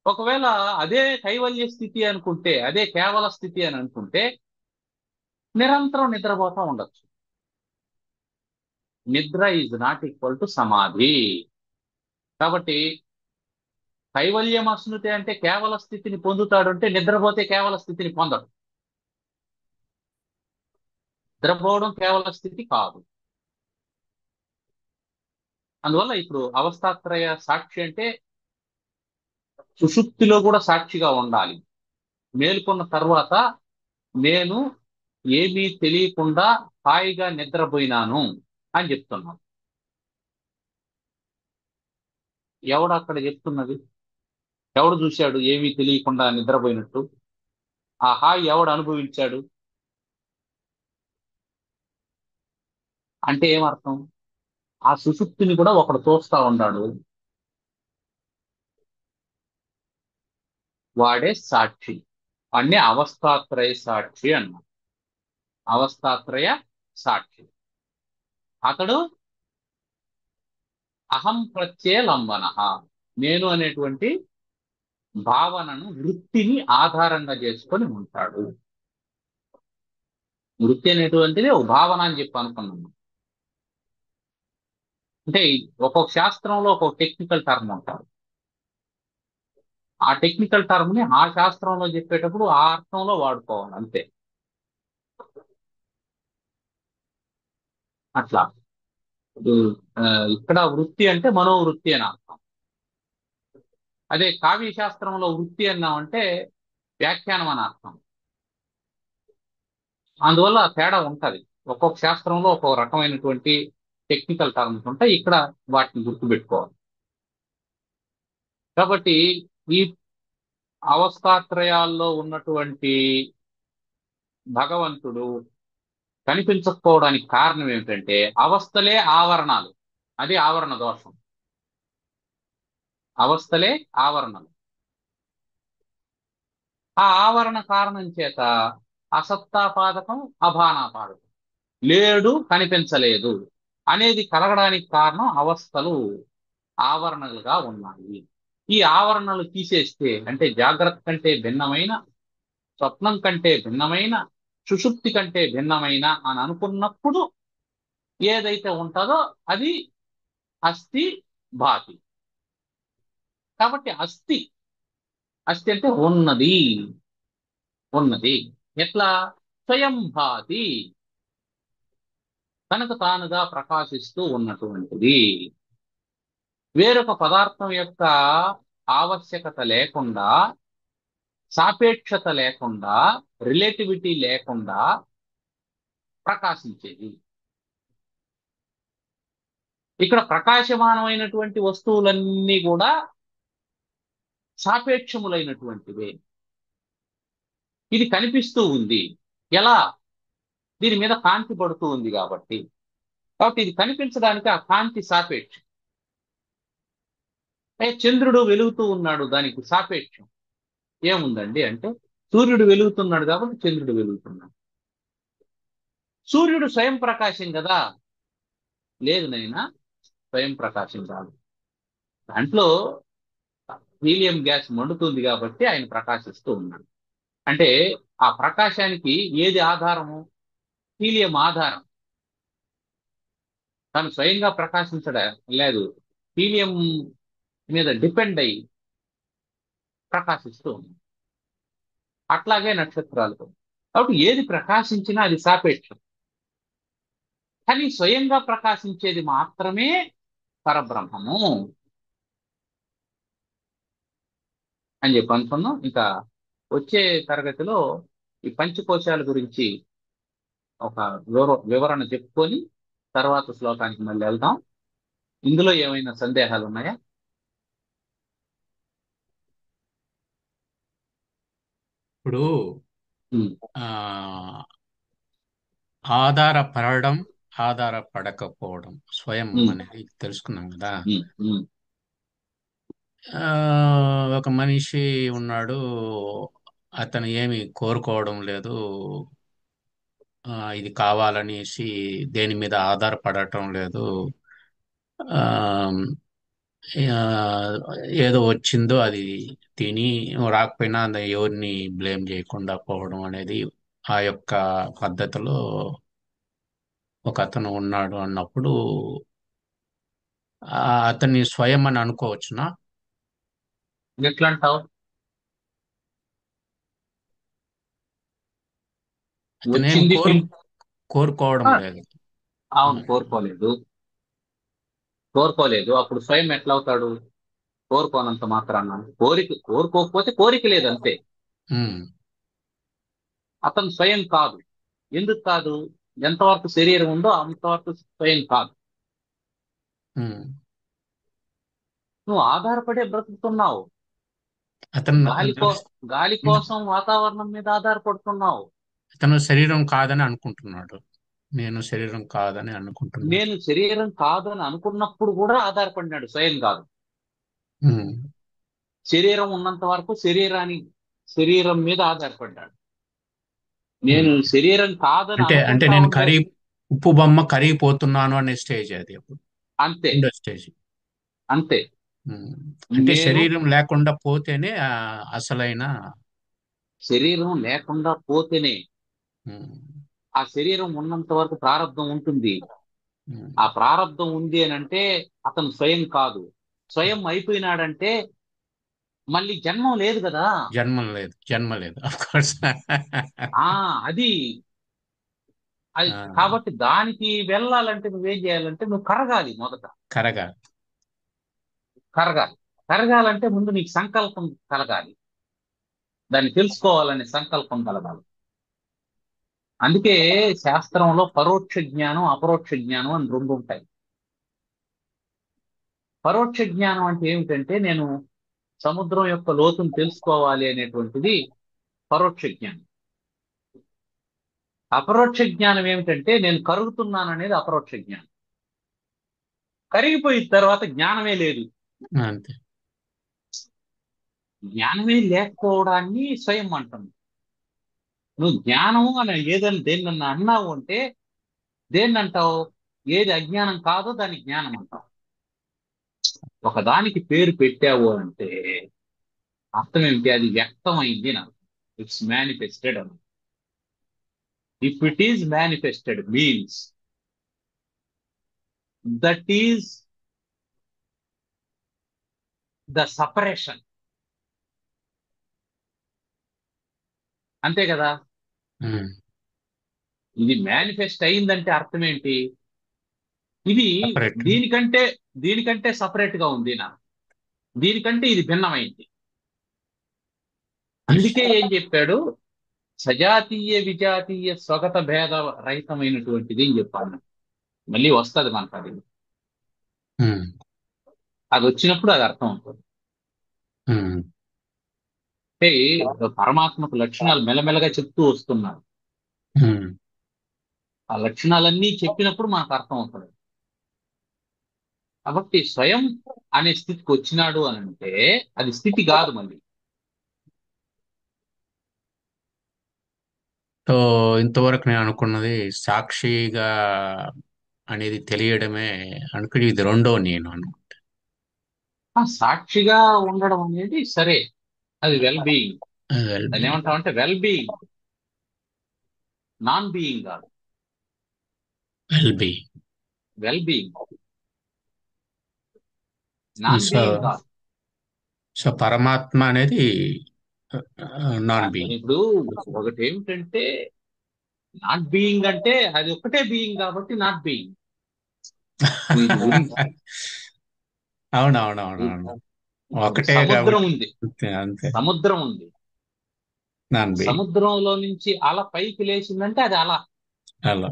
ఒకవేళ అదే కైవల్య స్థితి అనుకుంటే, అదే కేవల స్థితి అని అనుకుంటే నిరంతరం నిద్రపోతా ఉండొచ్చు. నిద్ర ఈజ్ నాట్ ఈక్వల్ టు సమాధి. కాబట్టి కైవల్యం అస్నుతే అంటే కేవల స్థితిని పొందుతాడు అంటే, నిద్రపోతే కేవల స్థితిని పొందడు. నిద్రపోవడం కేవల స్థితి కాదు. అందువల్ల ఇప్పుడు అవస్థాత్రయ సాక్షి అంటే సుషుప్తిలో కూడా సాక్షిగా ఉండాలి. మేల్కొన్న తర్వాత నేను ఏమీ తెలియకుండా హాయిగా నిద్రపోయినాను అని చెప్తున్నాను. ఎవడు అక్కడ చెప్తున్నది? ఎవడు చూశాడు ఏమీ తెలియకుండా నిద్రపోయినట్టు? ఆ హాయి ఎవడు అనుభవించాడు? అంటే ఏమర్థం? ఆ సుషుప్తిని కూడా ఒకడు చూస్తా ఉన్నాడు, వాడే సాక్షి. అన్నే అవస్థాత్రయ సాక్షి అన్నాడు. అవస్థాత్రయ సాక్షి. అతడు అహం ప్రత్యయ లంబన, నేను అనేటువంటి భావనను, వృత్తిని ఆధారంగా చేసుకొని ఉంటాడు. వృత్తి అనేటువంటిది ఒక భావన అని చెప్పి అనుకున్నాను. అంటే ఒక్కొక్క శాస్త్రంలో ఒక్కొక్క టెక్నికల్ టర్మ్ ఉంటారు. ఆ టెక్నికల్ టర్మ్ ని ఆ శాస్త్రంలో చెప్పేటప్పుడు ఆ అర్థంలో వాడుకోవాలి అంతే. అట్లా ఇప్పుడు, ఆ, ఇక్కడ వృత్తి అంటే మనోవృత్తి అని అర్థం. అదే కావ్య శాస్త్రంలో వృత్తి అన్నామంటే వ్యాఖ్యానం అని అర్థం. అందువల్ల తేడా ఉంటది. ఒక్కొక్క శాస్త్రంలో ఒక్కొక్క రకమైనటువంటి టెక్నికల్ టర్మ్స్ ఉంటాయి. ఇక్కడ వాటిని గుర్తుపెట్టుకోవాలి. కాబట్టి ఈ అవస్థాత్రయాల్లో ఉన్నటువంటి భగవంతుడు కనిపించకపోవడానికి కారణం ఏమిటంటే అవస్థలే ఆవరణాలు. అది ఆవరణ దోషం. అవస్థలే ఆవరణలు. ఆ ఆవరణ కారణం చేత అసత్తాపాదకం, అభానాపాదకం, లేడు, కనిపించలేదు అనేది కలగడానికి కారణం అవస్థలు ఆవరణలుగా ఉన్నాయి. ఈ ఆవరణలు తీసేస్తే, అంటే జాగ్రత్త కంటే భిన్నమైన, స్వప్నం కంటే భిన్నమైన, సుషుప్తి కంటే భిన్నమైన అని అనుకున్నప్పుడు ఏదైతే ఉంటుందో అది అస్థి, భాతి. కాబట్టి అస్థి, అస్థి అంటే ఉన్నది. ఉన్నది ఎట్లా? స్వయం భాతి, తనకు తానుగా ప్రకాశిస్తూ ఉన్నటువంటిది. వేరొక పదార్థం యొక్క ఆవశ్యకత లేకుండా, సాపేక్షత లేకుండా, రిలేటివిటీ లేకుండా ప్రకాశించేది. ఇక్కడ ప్రకాశమానమైనటువంటి వస్తువులన్నీ కూడా సాపేక్షములైనటువంటివే. ఇది కనిపిస్తూ ఉంది. ఎలా? దీని మీద కాంతి పడుతూ ఉంది కాబట్టి. కాబట్టి ఇది కనిపించడానికి ఆ కాంతి సాపేక్షం. చంద్రుడు వెలుగుతూ ఉన్నాడు, దానికి సాపేక్షం ఏముందండి అంటే సూర్యుడు వెలుగుతున్నాడు కాబట్టి చంద్రుడు వెలుగుతున్నాడు. సూర్యుడు స్వయం ప్రకాశం కదా? లేదు నైనా, స్వయం ప్రకాశం కాదు. దాంట్లో హీలియం గ్యాస్ మండుతుంది కాబట్టి ఆయన ప్రకాశిస్తూ ఉన్నాడు. అంటే ఆ ప్రకాశానికి ఏది ఆధారము? హీలియం ఆధారం. తాను స్వయంగా ప్రకాశించడం లేదు, హీలియం మీద డిపెండ్ అయ్యి ప్రకాశిస్తూ ఉంది. అట్లాగే నక్షత్రాలు. కాబట్టి ఏది ప్రకాశించినా అది సాపేక్షం. కానీ స్వయంగా ప్రకాశించేది మాత్రమే పరబ్రహ్మము అని చెప్పి అనుకున్నాం. ఇంకా వచ్చే తరగతిలో ఈ పంచకోశాల గురించి ఒక వివరణ చెప్పుకొని తర్వాత శ్లోకానికి మళ్ళీ వెళ్దాం. ఇందులో ఏమైనా సందేహాలు ఉన్నాయా? ఇప్పుడు ఉమ్, ఆ ఆధారపడడం, ఆధారపడకపోవడం, స్వయం ఉమ్, అనేది తెలుసుకున్నాం కదా. ఉమ్, ఉమ్, ఆ, ఒక మనిషి ఉన్నాడు, అతను ఏమి కోరుకోవడం లేదు, ఇది కావాలనేసి దేని మీద ఆధారపడటం లేదు. ఆ, ఆ, ఏదో వచ్చిందో అది తిని, రాకపోయినా ఎవరిని బ్లేమ్ చేయకుండా పోవడం అనేది ఆ యొక్క పద్ధతిలో ఒక అతను ఉన్నాడు అన్నప్పుడు అతన్ని స్వయం అని అనుకోవచ్చునా? ఎట్లా అంటావు? అతనేం వచ్చింది కోరుకోవడం ఆ, లేదు. అవును, ఉమ్, కోరుకోలేదు. కోరుకోలేదు, అప్పుడు స్వయం ఎట్లా అవుతాడు? కోరుకోనంత మాత్రాన. కోరుకోకపోతే కోరిక లేదు అంతే. ఉమ్, అతను స్వయం కాదు. ఎందుకు కాదు? ఎంతవరకు శరీరం ఉందో అంతవరకు స్వయం కాదు. ఉమ్. నువ్వు ఆధారపడే బ్రతుకుతున్నావు. అతను గాలి కో గాలి కోసం వాతావరణం మీద ఆధారపడుతున్నావు. అతను శరీరం కాదని అనుకుంటున్నాడు. నేను శరీరం కాదని అనుకుంటున్నాడు. నేను శరీరం కాదని అనుకున్నప్పుడు కూడా ఆధారపడినాడు, స్వయం కాదు. ఉమ్. శరీరం ఉన్నంత వరకు శరీరం మీద ఆధారపడ్డాడు. నేను ఉమ్. శరీరం కాదని అంటే అంటే అనుకుంటా నేను ఉండే ఉప్పు బొమ్మ కరిగిపోతున్నాను అనే స్టేజ్ అది అప్పుడు. అంతే. రెండో స్టేజ్. అంతే. ఉమ్. అంటే నేను శరీరం లేకుండా పోతేనే అసలైన. శరీరం లేకుండా పోతేనే, ఉమ్, ఆ శరీరం ఉన్నంత వరకు ప్రారంధం ఉంటుంది. ఉమ్. ఆ ప్రారంధం ఉంది అని అంటే అతను స్వయం కాదు. స్వయం అయిపోయినాడంటే మళ్ళీ జన్మం లేదు కదా. జన్మ లేదు ఆఫ్ కోర్స్. ఆ అది అది ఆ, కాబట్టి దానికి వెళ్ళాలంటే నువ్వేం చేయాలంటే నువ్వు కరగాలి మొదట. కరగా. కరగాలి. కరగాలంటే ముందు నీకు సంకల్పం కలగాలి. దాన్ని తెలుసుకోవాలనే సంకల్పం కలగాలి. అందుకే శాస్త్రంలో పరోక్ష జ్ఞానం, అపరోక్ష జ్ఞానం అని రెండు ఉంటాయి. పరోక్ష జ్ఞానం అంటే ఏమిటంటే నేను సముద్రం యొక్క లోతును తెలుసుకోవాలి అనేటువంటిది పరోక్ష జ్ఞానం. అపరోక్ష జ్ఞానం ఏమిటంటే నేను కరుగుతున్నాను అనేది అపరోక్ష జ్ఞానం. కరిగిపోయిన తర్వాత జ్ఞానమే లేదు. అంతే. జ్ఞానమే లేకపోవడాన్ని స్వయం అంటాం. నువ్వు జ్ఞానము అని ఏదని దేన్నన్నా అన్నావు అంటే దేన్ని అంటావు? ఏది అజ్ఞానం కాదో దాన్ని జ్ఞానం అంటావు. ఒకదానికి పేరు పెట్టావు అంటే అర్థం ఏమిటి? అది వ్యక్తమైంది నాకు. ఇట్స్ మేనిఫెస్టెడ్ అని. If it is manifested means that is the separation. అంతే కదా. ఉమ్. ఇది మేనిఫెస్ట్ అయిందంటే అర్థం ఏంటి? ఇది సపరేట్. దీనికంటే దీనికంటే సపరేట్ గా ఉంది నా, దీనికంటే ఇది భిన్నమైంది. అందుకే ఏం చెప్పాడు? సజాతీయ విజాతీయ స్వగత భేద రహితమైనటువంటిది అని చెప్పాను. మళ్ళీ వస్తుంది మనకు అది. ఉమ్. అది వచ్చినప్పుడు అది అర్థం అవుతుంది. ఉమ్. అంటే పరమాత్మకు లక్షణాలు మెల్లమెల్లగా చెప్తూ వస్తున్నారు. ఉమ్. ఆ లక్షణాలన్నీ చెప్పినప్పుడు మనకు అర్థం అవుతుంది. కాబట్టి స్వయం అనే స్థితికి వచ్చినాడు అని అంటే అది స్థితి కాదు మళ్ళీ. సో ఇంతవరకు నేను అనుకున్నది సాక్షిగా అనేది తెలియడమే అనుకుని, ఇది రెండో నేను ఆ సాక్షిగా ఉండడం అనేది సరే, అది వెల్ బీయింగ్. వెల్ దాన్ని బీయింగ్. ఏమంటామంటే వెల్ బీయింగ్, నాన్ బీయింగ్ కాదు. Well being. Well being, non so being కాదు. సో పరమాత్మ అనేది నాన్ బీయింగ్. ఇప్పుడు ఒకటి ఏమిటంటే నాట్ బీయింగ్ అంటే అది ఒక్కటే బీయింగ్ కాబట్టి నాట్ బీయింగ్. ఇది ఉంది. అవునవునవునవును. ఇప్పుడు ఒకటే సముద్రం కాబట్టి ఉంది. అంతే అంతే. సముద్రం ఉంది. Non being. సముద్రంలో నుంచి అల పైకి లేచిందంటే అది అల. అలా.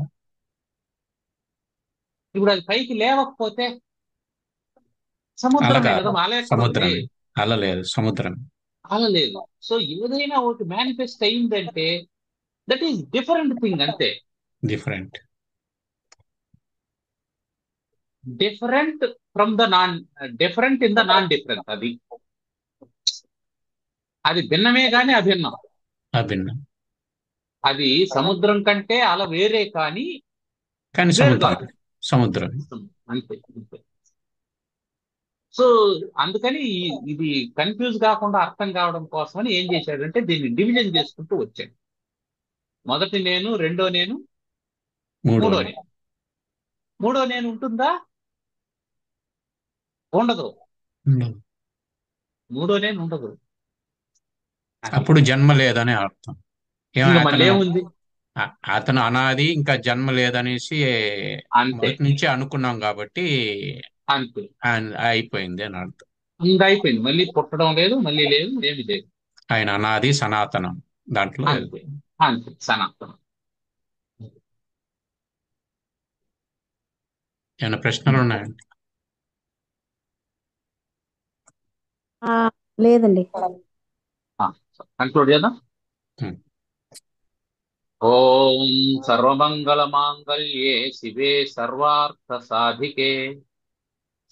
ఇప్పుడు అది పైకి లేవకపోతే అలా సముద్రమే కాదు. కదా, అల ఎక్కడ ఉంది? సముద్రమే. అలా లేదు, సముద్రం. అల లేదు. సో ఏదైనా ఒకటి మేనిఫెస్ట్ అయిందంటే దట్ ఈస్ డిఫరెంట్ థింగ్ అంతే. Different. Different from the non, different in the non different. అది అది భిన్నమే గాని అభిన్నం. అభిన్నం. అది సముద్రం కంటే అల వేరే కానీ కానీ వేరు సముద్రం. కాదు. సముద్రం. అంతే అంతే. సో అందుకని ఇది కన్ఫ్యూజ్ కాకుండా అర్థం కావడం కోసమని ఏం చేశాడంటే దీన్ని డివిజన్ చేసుకుంటూ వచ్చాడు. మొదటి నేను, రెండో నేను, మూడో మూడో నేను. మూడో నేను ఉంటుందా? ఉండదు. నేను. మూడో నేను ఉండదు. అది అప్పుడు జన్మ లేదని అర్థం. ఇంక మళ్ళీ అతను ఏముంది? అతను అనాది, ఇంకా జన్మ లేదనేసి అంతే మొదటి నుంచి అనుకున్నాం కాబట్టి అంతే. అయిపోయింది అని అర్థం. ఇంకా అయిపోయింది. మళ్ళీ పుట్టడం లేదు, మళ్ళీ లేదు, ఏమి లేదు. ఆయన అనాది సనాతనం దాంట్లో. అంతే అంతే. సనాతనం. ఏమైనా ప్రశ్నలు ఉన్నాయండి? ఆ, లేదండి. కంక్లూడ్ చేద్దాం. హ్మ్. ఓం సర్వమంగళ మాంగళ్యే శివే సర్వార్థ సాధికే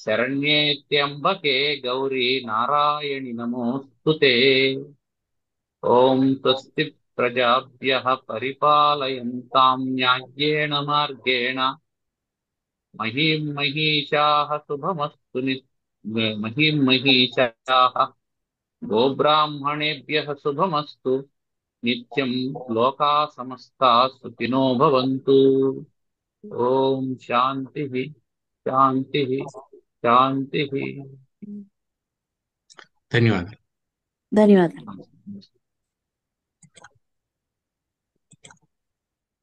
శరణ్యే త్ర్యంబకే గౌరీ నారాయణి నమోస్తుతే. ఓం స్వస్తి ప్రజాభ్యః పరిపాలయంతాం న్యాయ్యేన మార్గేణ మహీం మహీషాః శుభమస్తు మహీం మహీషాః గోబ్రాహ్మణేభ్యः శుభమస్తు నిత్యం లోకా సమస్తా సుఖినో భవంతు. ఓం శాంతి శాంతి శాంతి. ధన్యవాదాలు. ధన్యవాదాలు.